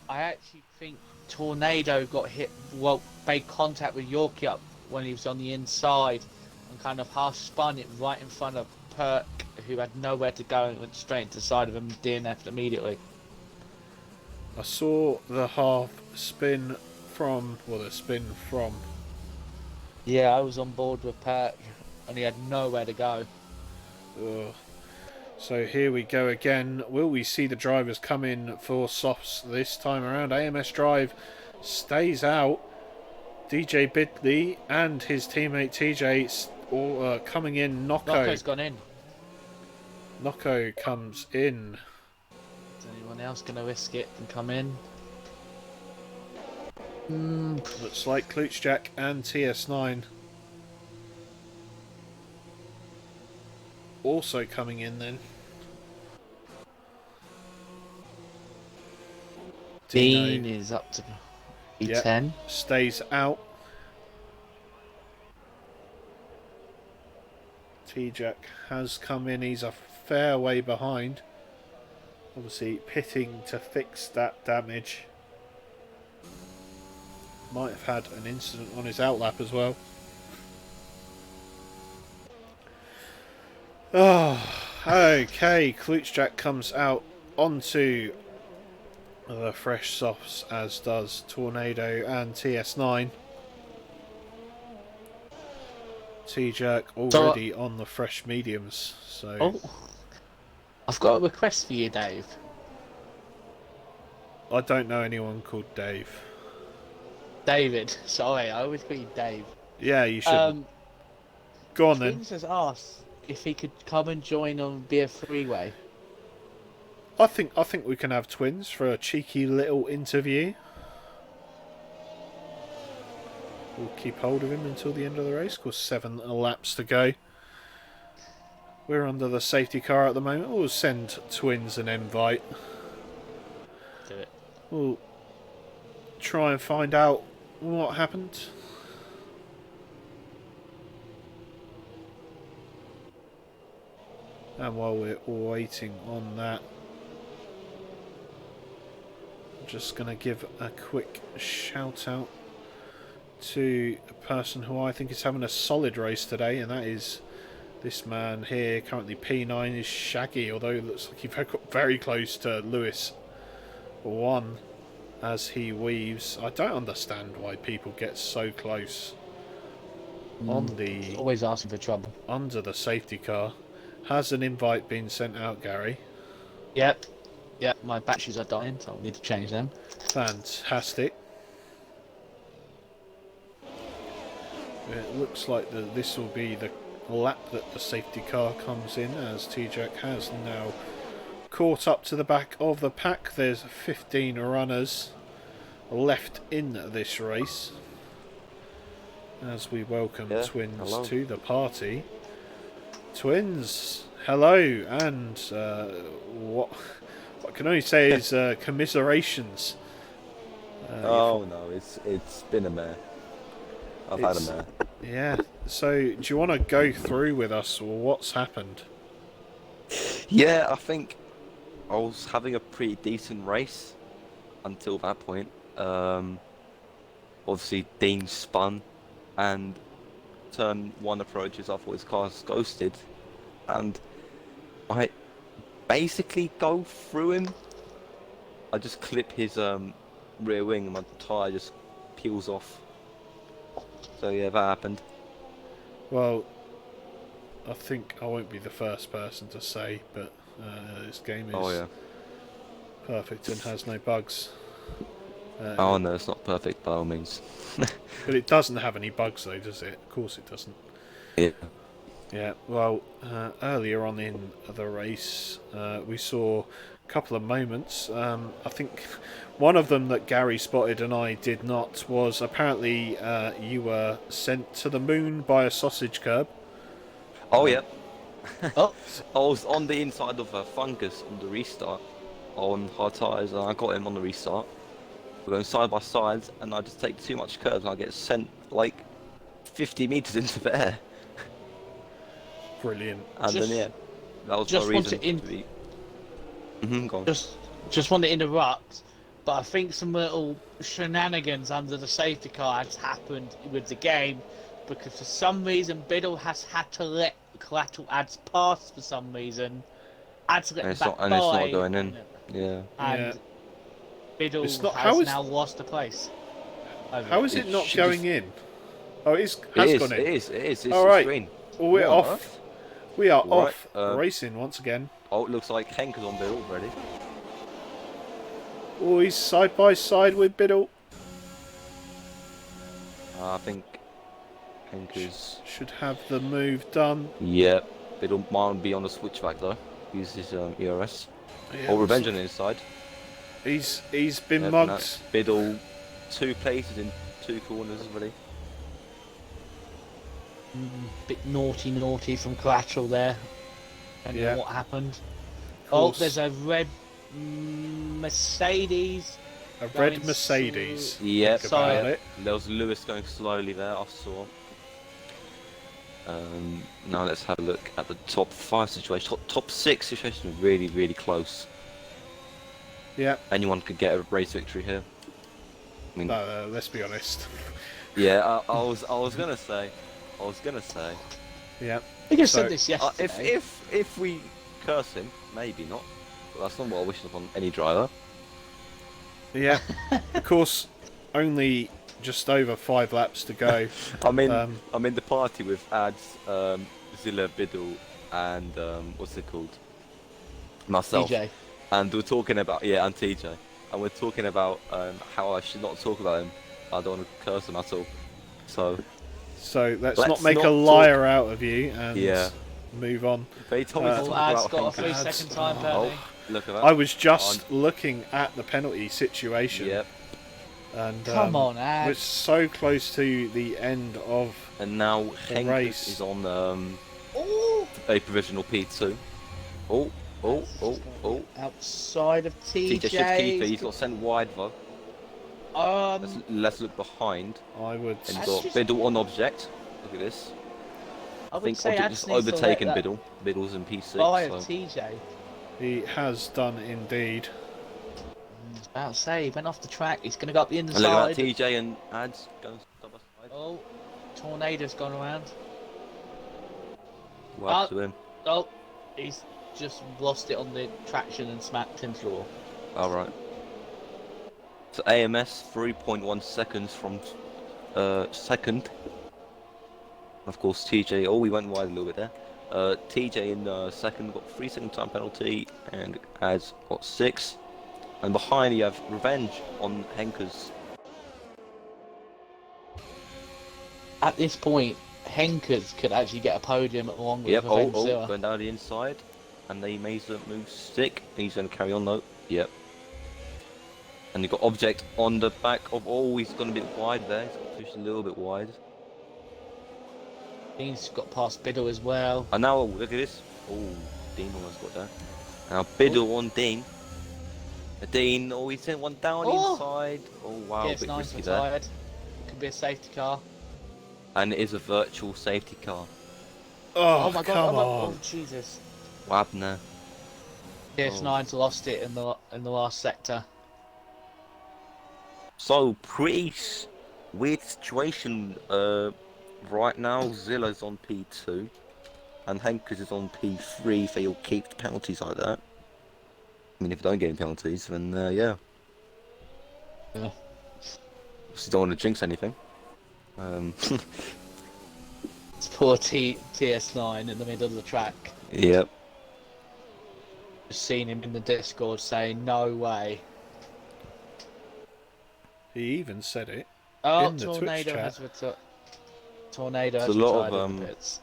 I actually think Tornado got hit, well, made contact with Yorkie up when he was on the inside and kind of half spun it right in front of Perk, who had nowhere to go and went straight into the side of him and DNF'd immediately. I saw the half spin from, well, the spin from. Yeah, I was on board with Perk and he had nowhere to go. Ugh. So here we go again. Will we see the drivers come in for softs this time around? AMS Drive stays out. DJ Bidley and his teammate TJ all coming in. Nocco's gone in. Nocco comes in. Is anyone else going to risk it and come in? Looks like Klutschjack and TS9 also coming in then. Dean is up to E10. Yep, stays out. T-Jack has come in. He's a fair way behind. Obviously pitting to fix that damage. Might have had an incident on his outlap as well. Oh, okay. Klutschjack comes out onto the fresh softs, as does Tornado and TS9. T-Jerk already on the fresh mediums. So. Oh, I've got a request for you, Dave. I don't know anyone called Dave. David, sorry, I always call you Dave. Yeah, you should. Go on then. Twins has asked if he could come and join on be a three-way. I think we can have Twins for a cheeky little interview. We'll keep hold of him until the end of the race. Of course, 7 laps to go. We're under the safety car at the moment. We'll send Twins an invite. Do it. We'll try and find out what happened. And while we're waiting on that, I'm just going to give a quick shout out to a person who I think is having a solid race today, and that is this man here, currently P9, is Shaggy, although it looks like he got very close to Lewis 1 as he weaves. I don't understand why people get so close on the always asking for trouble under the safety car. Has an invite been sent out, Gary? Yep, my batteries are dying, so I'll need to change them. Fantastic. It looks like this will be the lap that the safety car comes in, as T-Jack has now caught up to the back of the pack. There's 15 runners left in this race as we welcome Twins to the party. Twins, hello, and what I can only say is commiserations. No, it's been a mare. I've had a mare. Yeah. So, do you want to go through with us what's happened? Yeah, I think I was having a pretty decent race until that point. Obviously, Dean spun, and turn 1 approaches. I thought his car's ghosted, and I basically go through him. I just clip his rear wing, and my tyre just peels off. So yeah, that happened. Well, I think I won't be the first person to say, but this game Oh is yeah. perfect and has no bugs. Oh no, it's not perfect by all means. But it doesn't have any bugs though, does it? Of course it doesn't. Yeah. Yeah, well, earlier on in the race, we saw a couple of moments. I think one of them that Gary spotted and I did not was apparently you were sent to the moon by a sausage curb. Oh yeah. Oh, I was on the inside of a fungus on the restart on hard tires, and I got him on the restart. We're going side by side, and I just take too much curves, and I get sent like 50 meters into the air. Brilliant. And Just- then yeah, that was my just want reason to in- to be. Go on. just want to interrupt, but I think some little shenanigans under the safety car has happened with the game, because for some reason Biddle has had to let collateral ads pass for some reason. Had to let And them it's back not, and it's not by, going in. Yeah. and Yeah. Biddle It's not- has how is- now lost a place. How is it It not should going just- in? Oh, it It has is. gone in. It is. It is. It's All the right. screen. Well, we're What on off. earth? We are Right, off racing once again. Oh, it looks like Henk is on Bill already. Oh, he's side by side with Biddle. I think Henk is. Should have the move done. Yeah. Biddle might be on the switchback though. Use his ERS. Yeah, Or revenge on the inside. He's been Yep, mugged. and Biddle, 2 places in 2 corners already. Bit naughty from collateral there. And Yeah. what happened? Of Oh, course. there's a red Mercedes. A going red Mercedes. Yep. Think about So- it. There was Lewis going slowly there, I saw. Now let's have a look at the top 5 situation. Top 6 situation is really, really close. Yeah. Anyone could get a race victory here. I mean, No, let's be honest. yeah, I was gonna say, Yeah. I think I So, said this yesterday. if we curse him, maybe not. But that's not what I wish upon any driver. Yeah. Of course, only just over 5 laps to go. I'm in Um, I'm in the party with Ads, Zilla, Biddle, and what's it called? Myself. DJ. And we're talking about and TJ, and we're talking about how I should not talk about him. I don't want to curse him at all. So So let's Let's not make not a liar out of you and Yeah. move on. they told me to Oh, talk Ad's about got a Henk. 3-second time Oh, penalty. look at that. I was just looking at the penalty situation, Yep. and Come on, we're Ad. so close to the end of. And now The Henk race. is on Oh, a provisional P2. Oh. outside of TJ should keep it. He's TJ. got sent wide though. Let's look behind. I would. And That's got just- Biddle on object. Look at this. I I would think say object Ads is needs to overtaken let that Biddle. Biddle's in P6. by So. of TJ. He has done indeed. I was about to say, he went off the track. He's going to go up the And look at that, inside. TJ and Ads going side by side. Oh, tornado's gone around. What happened to him? Oh, he's just lost it on the traction and smacked into the wall. Alright. So AMS 3.1 seconds from second. Of course TJ, we went wide a little bit there. TJ in second got 3-second time penalty and Ads got 6. And behind you have Revenge on Henkers. At this point, Henkers could actually get a podium along with Yep, Revenge Zero. going down the inside. And they made the move stick. He's going to carry on though. Yep. And you've got Object on the back of. Oh, he's gone a bit wide there. He's got pushed a little bit wide. He's got past Biddle as well. And now, look at this. Oh, Dean almost got there. Now Biddle on Dean. Dean, he sent one down Oh. inside. Oh wow, a Gets bit nice risky there. retired. Could be a safety car. And it is a virtual safety car. Oh, my god! come Oh on! Jesus! What happened there? PS9's lost it in the last sector. So pretty weird situation. Right now Zilla's on P2 and Henkers is on P3 if he'll keep the penalties like that. I mean, if they don't get any penalties, then yeah. Yeah. Obviously don't want to jinx anything. It's poor TS9 in the middle of the track. Yep. Just seen him in the Discord saying, "No way." He even said it Oh, in the Twitch chat. Tornado It's has a lot retired of in the pits.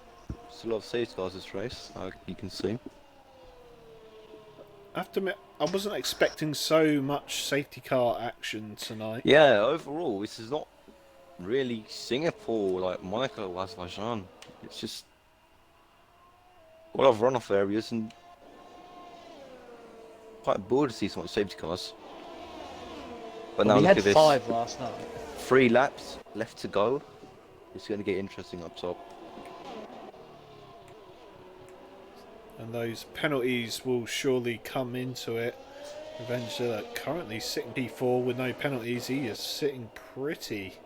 It's a lot of safety cars this race, you can see. I have to admit, I wasn't expecting so much safety car action tonight. Yeah, overall, this is not really Singapore like Monaco or Azerbaijan. It's just a lot of runoff areas and quite bored to see so much safety cars. But now We look had at this. 5 last night. 3 laps left to go. It's going to get interesting up top. And those penalties will surely come into it. Revenge currently sitting P4 with no penalties. He is sitting pretty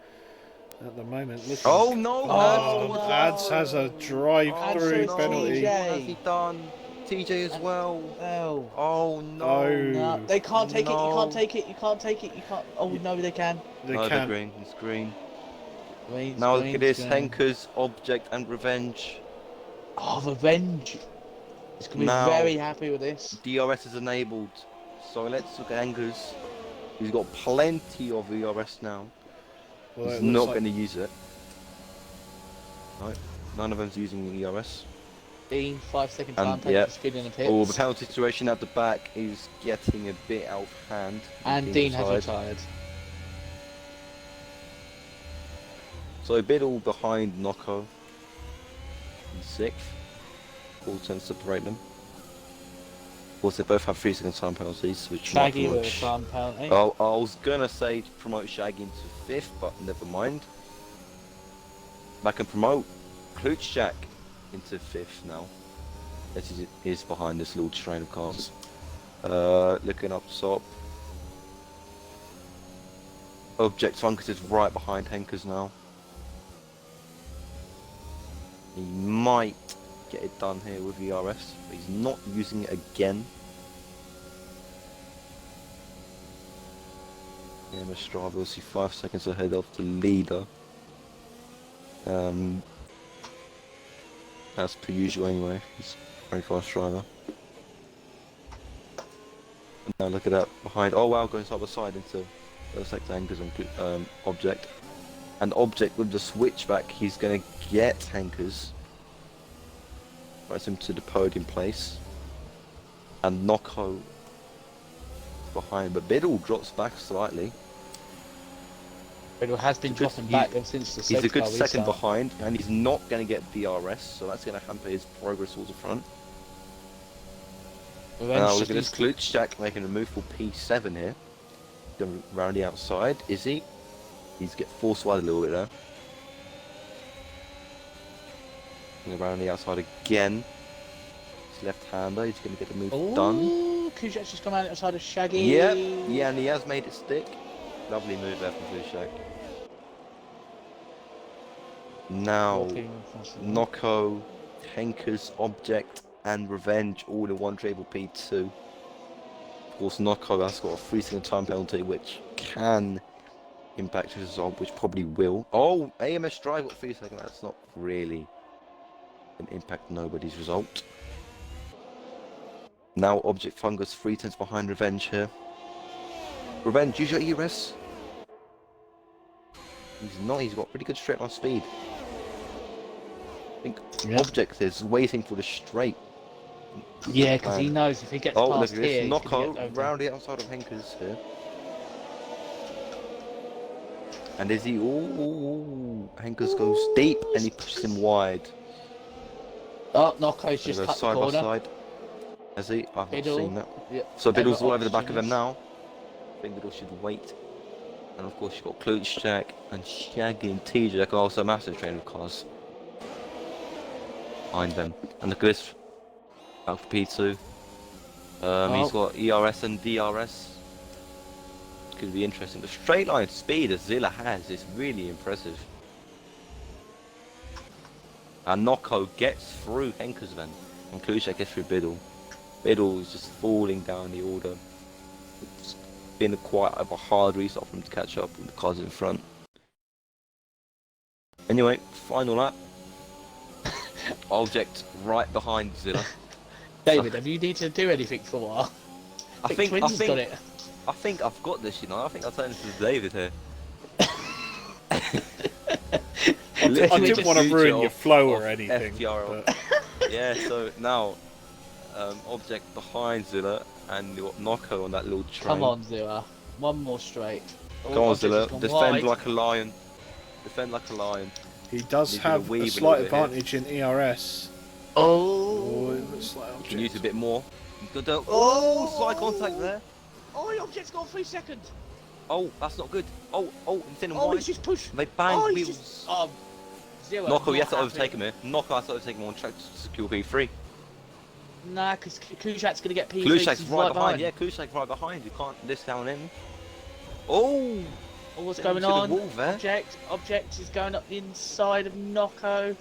at the moment. Looking. Oh no! Oh, no. Ads has a drive-through so penalty. TJ. What has he done? TJ as well. Oh. Oh no! Oh. No, they can't take it. You No. can't take it. You can't take it. You can't. Oh no, they can. They No, they're can't. green. It's green. Green's Now look at this: green. Henker's Object and Revenge. Oh, Revenge. He's gonna be Now- very happy with this. DRS is enabled. So let's look at Henker's. He's got plenty of ERS now. Well, He's it not looks like going to use it. No, none of them's using the ERS. Dean, 5-second And, time penalty yeah. for speed in the pits. Oh, the penalty situation at the back is getting a bit out of hand. And Dean has retired. So Biddle behind Noko in 6th. All turns separate them. Of course, they both have 3-second time penalties, which might Shaggy promote with a time penalty. Oh, I was gonna say to promote Shaggy into 5th, but never mind. I can promote Klutschak into 5th now. As he is behind this little train of cars. Looking up top. Object Fungus is right behind Henkers now. He might get it done here with ERS, but he's not using it again. Yeah, Strava will see 5 seconds ahead of the leader. As per usual anyway, he's a very fast driver. And now look at that behind, oh wow, going side by side into sector Hankers and Object. And Object with the switchback, he's going to get Hankers. Right him to the podium place. And Noko behind, but Biddle drops back slightly. Riddle has been He's a good- dropping he- back ever since the He's a safety good car second restart. behind, and he's not going to get DRS, so that's going to hamper his progress towards the front. Revenge Now just look at this needs Klutsch Jack making a move for P7 here. Going round the outside, is he? He's get forced wide a little bit there. And around the outside again. His left-hander, he's going to get the move done. Ooh, Kujak's just come out outside of Shaggy. Yep, yeah, and he has made it stick. Lovely move there from Klutsch Jack. Now, Noko, Henker's Object, and Revenge all in one triple P2. Of course, Noko has got a 3-second time penalty, which can impact his result, which probably will. Oh, AMS Drive got 3 seconds. That's not really an impact nobody's result. Now, Object Fungus 3/10 behind Revenge here. Revenge, use your ERS. He's not, he's got pretty good straight line speed. I think Object is waiting for the straight. Yeah, because he knows if he gets Oh, look past at here, this. he's gonna Noko get over. round the outside of Henkers here. And is he? Ooh, Henkers goes deep and he pushes him wide. Oh, Noko's They just go cut the side by corner. side. Has he? I've not Biddle. seen that. Yeah. So They've Biddle's got all over the back of him options. now. I think Biddle should wait. And of course you've got Klutsch Jack and Shaggy and TJ that are also massive train of cars behind them. And look at this. Out for P2. He's got ERS and DRS. Could be interesting. The straight line speed that Zilla has is really impressive. And Noko gets through Henkers then. And Klutsch gets through Biddle. Biddle is just falling down the order. It's been quite of a hard restart for him to catch up with the cars in front. Anyway, final lap. Object right behind Zilla. David, have you needed to do anything for a while? I think Twins has got it. I think I've got this, you know. I think I'll turn this to David here. I Literally didn't the want to future ruin your of- flow of or anything. FTRL. But Yeah, so now, object behind Zilla and you got Nocco on that little train. Come on, Zilla. One more straight. Come on, Object has Zilla. gone Defend wide. like a lion. Defend like a lion. he does He's gonna have a weave a slight little bit here. advantage in ERS. Oh. it looks like You can use a object. bit more. Oh! Oh, slight contact there. Oh, the object's gone 3 seconds. Oh, that's not good. Oh, he's in Oh, wide. he's just pushed. They bang Oh, he's wheels. just. Oh, Zilla. Nocco, you have to not overtake happy. him here. Nocco has to overtake him on track to secure P3. Nah, because Kujak's gonna get P3. Klushak's he's right behind. Yeah, Klushak's right behind. You can't discount him. Oh! Oh, what's Sent going him to the on? wall there. Object is going up the inside of Nocco.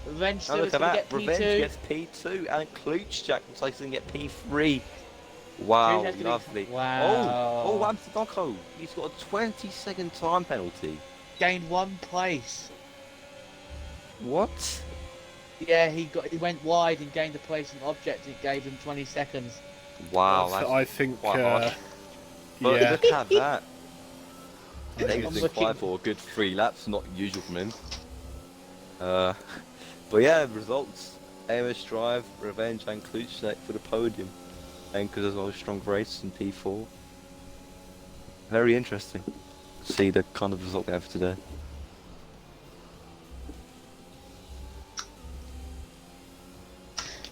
Revenge Now still look is at gonna that. get Revenge P2. gets P2 and Kluchak looks like he's going to get P3. Wow, Kluchak's gonna- lovely. Wow. Oh, what happened to Nocco? He's got a 20-second time penalty. Gained 1 place. What? Yeah, he went wide and gained a place in Object. It gave him 20 seconds. Wow, that's I think. quite harsh. But Yeah. look at that. I'm David's been looking- quiet for a good 3 laps, not usual from him. But yeah, results. Amos Drive, Revenge and Kluchak for the podium. And because there's a strong race in P4. Very interesting. See the kind of result we have today.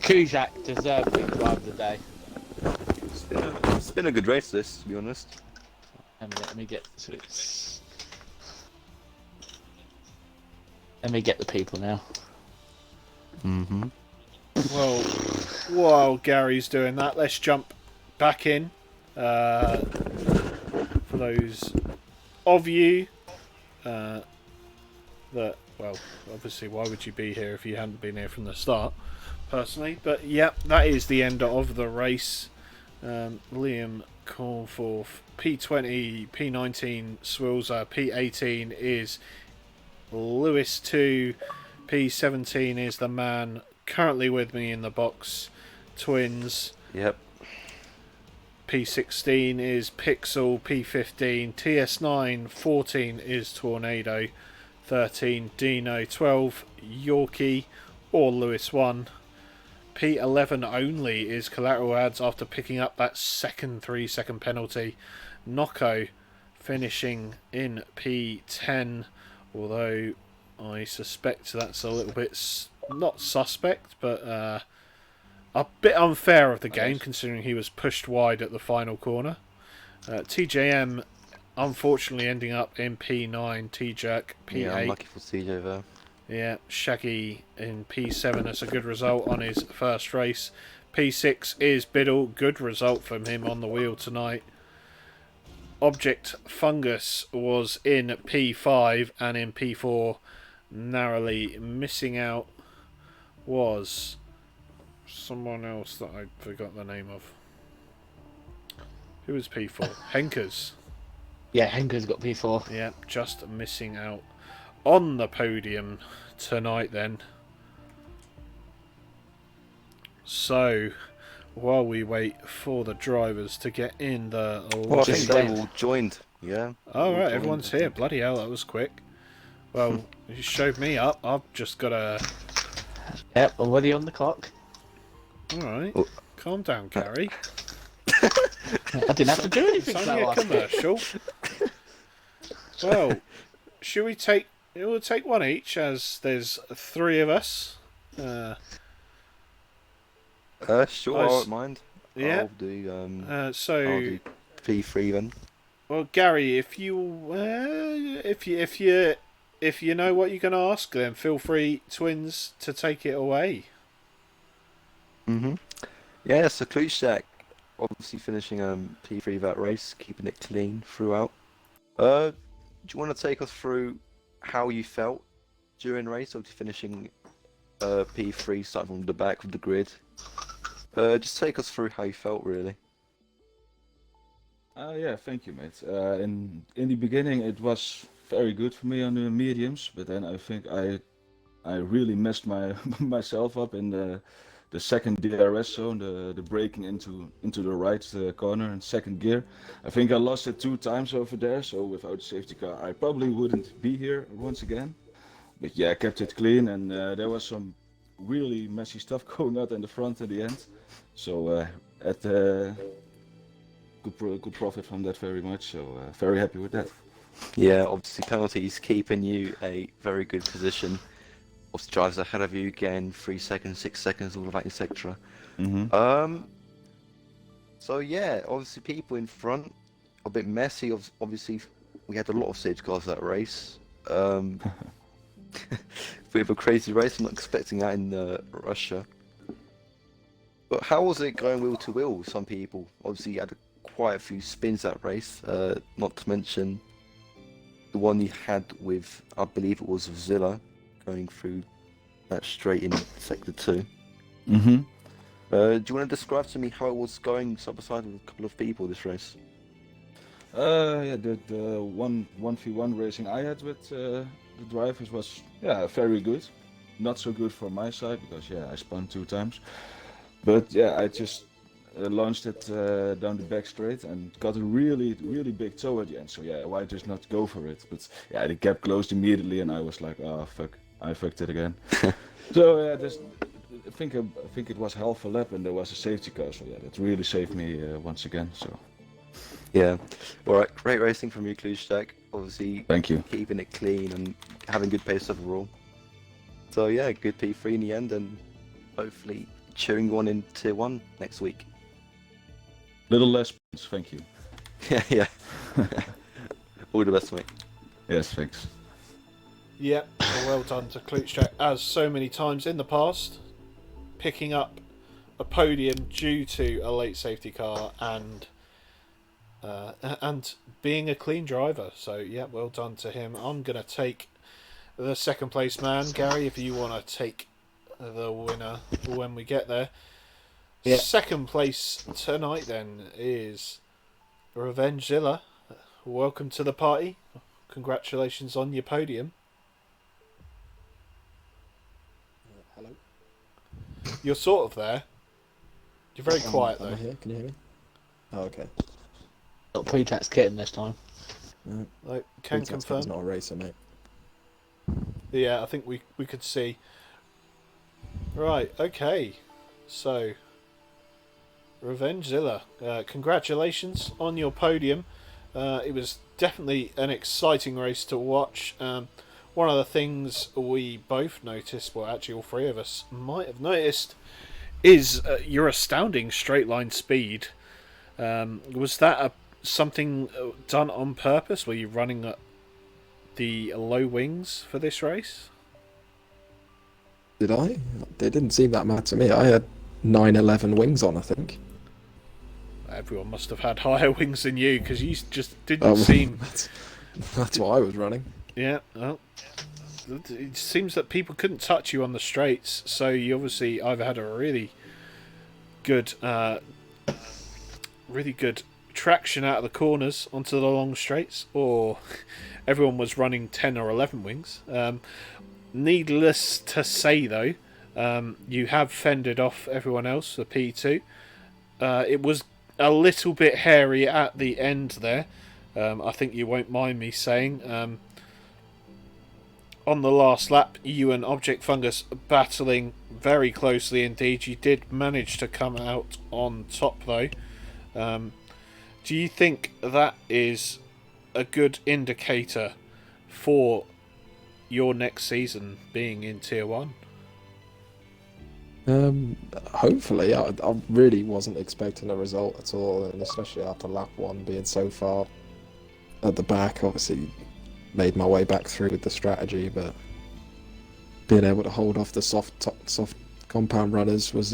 Kujak deserved the drive of the day. It's been a good race, this, to be honest. Let me get to it. Let me get the people now. Mm-hmm. Well, while Gary's doing that, let's jump back in. For those of you that, well, obviously, why would you be here if you hadn't been here from the start, personally? But yeah, that is the end of the race. Liam Cornforth, P20, P19 Swilzer, P18 is Lewis 2, P17 is the man currently with me in the box, Twins. Yep. P16 is Pixel, P15 TS9, 14 is Tornado, 13 Dino, 12 Yorkie or Lewis 1. P11 only is Collateral Ads after picking up that second 3-second penalty. Nocco finishing in P10, although I suspect that's a little bit, not suspect, but a bit unfair of the game, considering he was pushed wide at the final corner. TJM unfortunately ending up in P9, T-Jack P8. Yeah, unlucky for CJ there. Yeah, Shaggy in P7. That's a good result on his first race. P6 is Biddle. Good result from him on the wheel tonight. Object Fungus was in P5 and in P4. Narrowly missing out was someone else that I forgot the name of. Who was P4? Henkers. Yeah, Henker's got P4. Yeah, just missing out on the podium tonight then. So, while we wait for the drivers to get in the... Well, I think Just they wait. all joined. Yeah. Oh, All right, joined, everyone's I here. think. Bloody hell, that was quick. Well, you showed me up. I've just got to... Yep, already on the clock. Alright, Oh. calm down, Gary. I didn't have to do anything It's for only that a last bit. commercial. Well, should we take... We'll take one each, as there's 3 of us. Sure, I I s- won't mind. Yeah. I'll do, I'll So... do P3 then. Well, Gary, if you know what you're going to ask, then feel free, Twins, to take it away. Mm-hmm. Yeah, so Kluchak obviously finishing P3 that race, keeping it clean throughout. Do you want to take us through how you felt during the race, obviously finishing P3, starting from the back of the grid? Just take us through how you felt, really. Yeah, thank you, mate. In the beginning, it was very good for me on the mediums, but then I think I I really messed myself up in the second DRS zone, the braking into the right corner in second gear. I think I lost it 2 times over there, so without safety car I probably wouldn't be here once again. But yeah, I kept it clean, and there was some really messy stuff going on in the front at the end. So at good profit from that very much. So very happy with that. Yeah, obviously penalties keeping you a very good position. Obviously drivers ahead of you again, 3 seconds, 6 seconds, all of that, etc. So yeah, obviously people in front, a bit messy. Obviously, we had a lot of stage cars that race. Bit of a crazy race. I'm not expecting that in Russia. But how was it going wheel to wheel with some people? Obviously, you had quite a few spins that race. Not to mention the one you had with, I believe it was Zilla, going through that straight in sector 2. Mm-hmm. Do you want to describe to me how it was going side by side with a couple of people this race? Yeah, the 1v1 racing I had with the drivers was very good. Not so good for my side because I spun 2 times. But yeah, I just launched it down the back straight and got a really big toe at the end. So yeah, why just not go for it? But yeah, the gap closed immediately, and I was like, oh fuck, I fucked it again. So yeah, I think it was half a lap, and there was a safety car. So yeah, that really saved me once again. So. Yeah. All right. Great racing from you, Kluzak. Obviously, Thank you. keeping it clean and having good pace overall. So yeah, good P3 in the end, and hopefully cheering one in Tier 1 next week. Little less, thank you. Yeah. All the best, mate. Yes, thanks. Yep, well done to Kluzak, as so many times in the past, picking up a podium due to a late safety car and being a clean driver. So yeah, well done to him. I'm gonna take the second place man, Gary. If you want to take the winner when we get there. Yeah. Second place tonight then is Revengezilla. Welcome to the party. Congratulations on your podium. Hello. You're sort of there. You're very quiet Am I though. here? Can you hear me? Oh, okay. Got pre-tax kitten this time. I can It's confirm. not a racer, mate. Yeah, I think we could see. Right, okay. So, Revengezilla, congratulations on your podium. It was definitely an exciting race to watch. One of the things we both noticed, well actually all 3 of us might have noticed, is your astounding straight line speed. Was that something done on purpose? Were you running the low wings for this race? Did I? They didn't seem that mad to me. I had 911 wings on, I think. Everyone must have had higher wings than you, because you just didn't seem... That's what I was running. Yeah, well, it seems that people couldn't touch you on the straights, so you obviously either had a really good traction out of the corners onto the long straights, or everyone was running 10 or 11 wings. Needless to say, though, you have fended off everyone else, the P2. It was a little bit hairy at the end there. I think you won't mind me saying. On the last lap, you and Object Fungus battling very closely indeed. You did manage to come out on top, though. Do you think that is a good indicator for your next season being in Tier 1? Hopefully. I really wasn't expecting a result at all, and especially after lap 1 being so far at the back. Obviously made my way back through with the strategy, but being able to hold off the soft compound runners was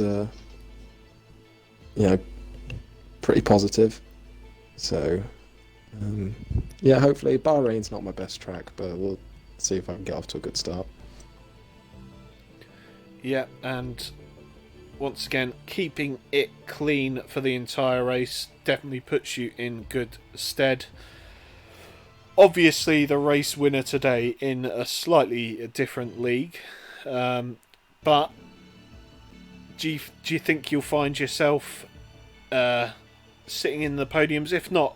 pretty positive. So hopefully Bahrain's not my best track, but we'll see if I can get off to a good start. Yeah, and once again, keeping it clean for the entire race definitely puts you in good stead. Obviously, the race winner today in a slightly different league But do you think you'll find yourself sitting in the podiums? If not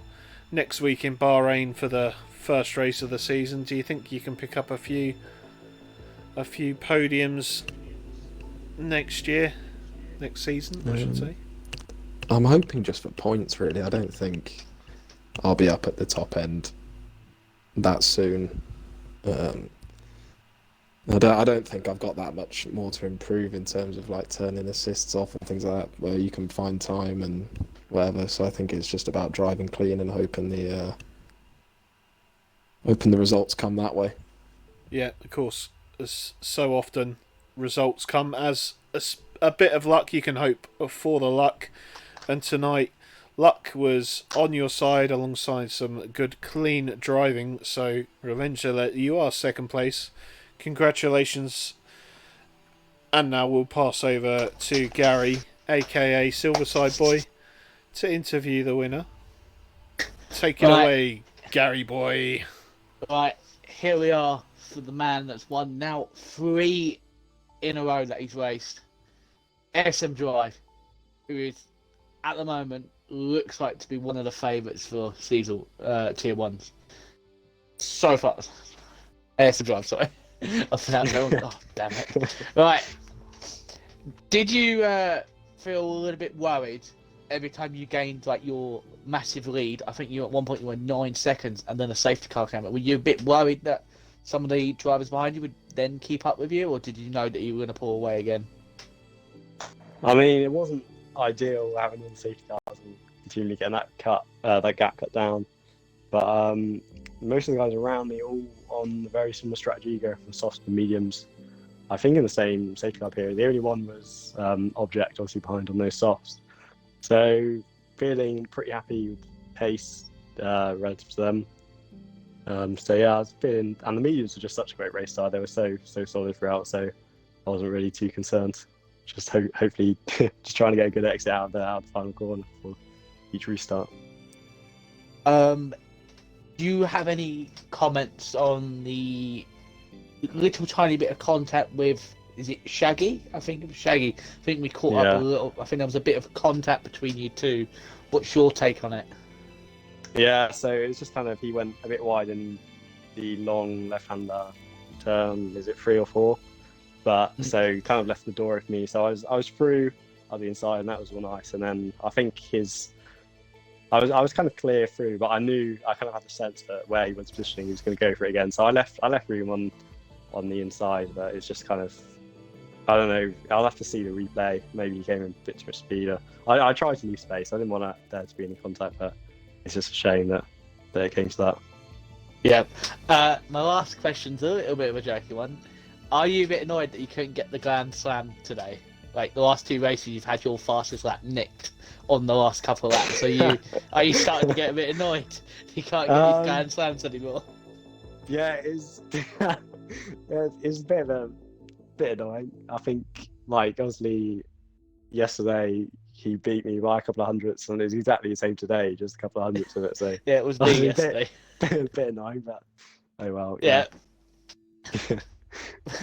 next week in Bahrain for the first race of the season, do you think you can pick up a few podiums next season, I should say? I'm hoping just for points, really. I don't think I'll be up at the top end that soon. I don't think I've got that much more to improve in terms of like turning assists off and things like that, where you can find time and whatever. So I think it's just about driving clean and hoping the results come that way. Yeah, of course. As so often, results come as a bit of luck. You can hope for the luck, and tonight, luck was on your side alongside some good, clean driving. So, Revenge, you are second place. Congratulations. And now we'll pass over to Gary, aka Silverside Boy, to interview the winner. Take it away, Gary boy. Right, here we are for the man that's won now 3 in a row that he's raced. SM Drive, who is at the moment looks like to be one of the favourites for season tier 1s. So far. SM Drive, sorry. I found that one. Oh, damn it. Right. Did you feel a little bit worried every time you gained like your massive lead? I think at one point you were 9 seconds and then a safety car came up. Were you a bit worried that some of the drivers behind you would then keep up with you, or did you know that you were going to pull away again? I mean, it wasn't ideal having all the safety cars and continually getting that gap cut down. But most of the guys around me all on a very similar strategy, go for softs and mediums. I think in the same safety car period, the only one was Object, obviously behind on those softs. So feeling pretty happy with pace relative to them. So yeah, I was feeling, and the mediums were just such a great race style. They were so solid throughout, so I wasn't really too concerned. Just hopefully just trying to get a good exit out of the final corner for each restart. Do you have any comments on the little tiny bit of contact with, is it Shaggy? I think it was Shaggy. I think we caught up a little. I think there was a bit of contact between you two. What's your take on it? Yeah, so it was just kind of, he went a bit wide in the long left-hander turn, is it 3 or 4? But so he kind of left the door with me. So I was through on the inside, and that was all nice. And then I think I was kind of clear through, but I knew, I kind of had the sense that where he was positioning, he was going to go for it again. So I left room on the inside, but it's just kind of, I don't know. I'll have to see the replay. Maybe he came in a bit too much speed. I tried to leave space. I didn't want there to be any contact, but it's just a shame that it came to that. Yeah. My last question's a little bit of a jokey one. Are you a bit annoyed that you couldn't get the Grand Slam today? Like the last 2 races, you've had your fastest lap nicked on the last couple of laps. So are you starting to get a bit annoyed? You can't get these Grand Slams anymore. Yeah, it's it's a bit annoying. I think, like, obviously yesterday he beat me by a couple of hundredths, and it was exactly the same today, just a couple of hundredths of it. So yeah, it was me yesterday. A bit annoying, but oh well. Yeah.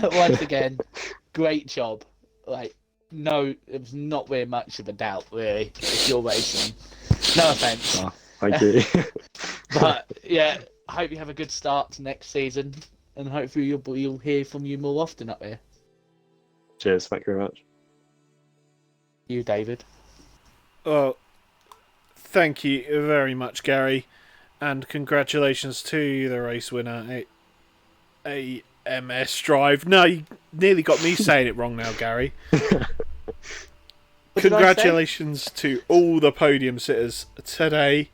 Once again, great job. Like, no, it was not very much of a doubt, really, if you're racing. No offence. Oh, thank you. But yeah, I hope you have a good start to next season, and hopefully you'll hear from you more often up here. Cheers, thank you very much. You, David. Well, thank you very much, Gary, and congratulations to the race winner, AMS Drive. No, you nearly got me saying it wrong now, Gary. Congratulations to all the podium sitters today.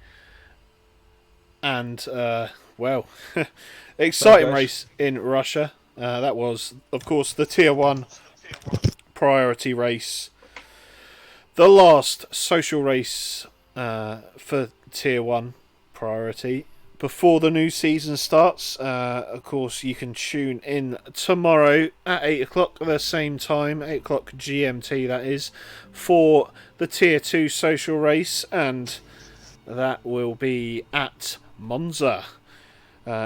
And, well, exciting race in Russia. That was, of course, the Tier 1 priority race. The last social race for Tier 1 priority before the new season starts. Of course, you can tune in tomorrow at 8 o'clock, the same time, 8 o'clock GMT, that is, for the Tier 2 social race, and that will be at Monza.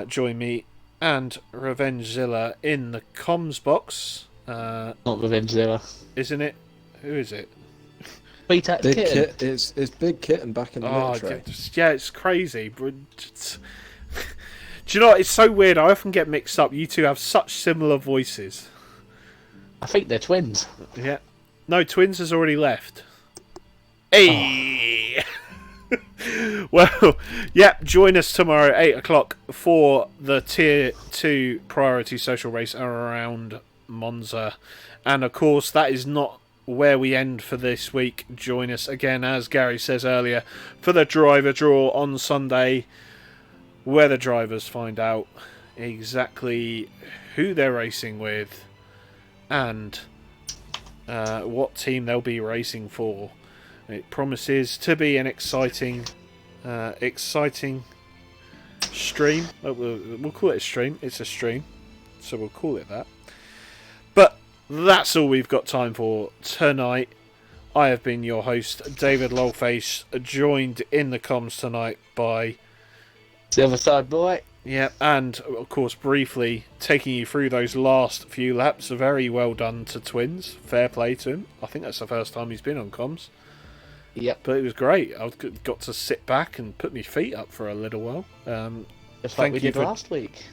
Join me and Revengezilla in the comms box Not within zero. isn't it? Who is it? BTAX Big Kitten. Kit is Big Kitten back in the military. yeah, it's crazy. But do you know what? It's so weird. I often get mixed up. You two have such similar voices. I think they're twins. Yeah. No, Twins has already left. Hey! Well, yeah, join us tomorrow at 8 o'clock for the Tier 2 Priority Social Race around Monza. And of course, that is not where we end for this week. Join us again, as Gary says earlier, for the driver draw on Sunday, where the drivers find out exactly who they're racing with and what team they'll be racing for. It promises to be an exciting stream. We'll call it a stream. It's a stream, so we'll call it that. But that's all we've got time for tonight. I have been your host, David Lolface, joined in the comms tonight by The other side, boy. yeah, and of course briefly taking you through those last few laps. Very well done to Twins. Fair play to him. I think that's the first time he's been on comms. Yep. But it was great. I got to sit back and put my feet up for a little while. Just like Thank we you did for- last week.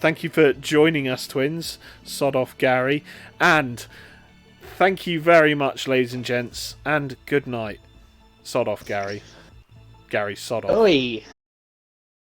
Thank you for joining us, Twins. Sod off, Gary. And thank you very much, ladies and gents. And good night. Sod off, Gary. Gary, sod off. Oi!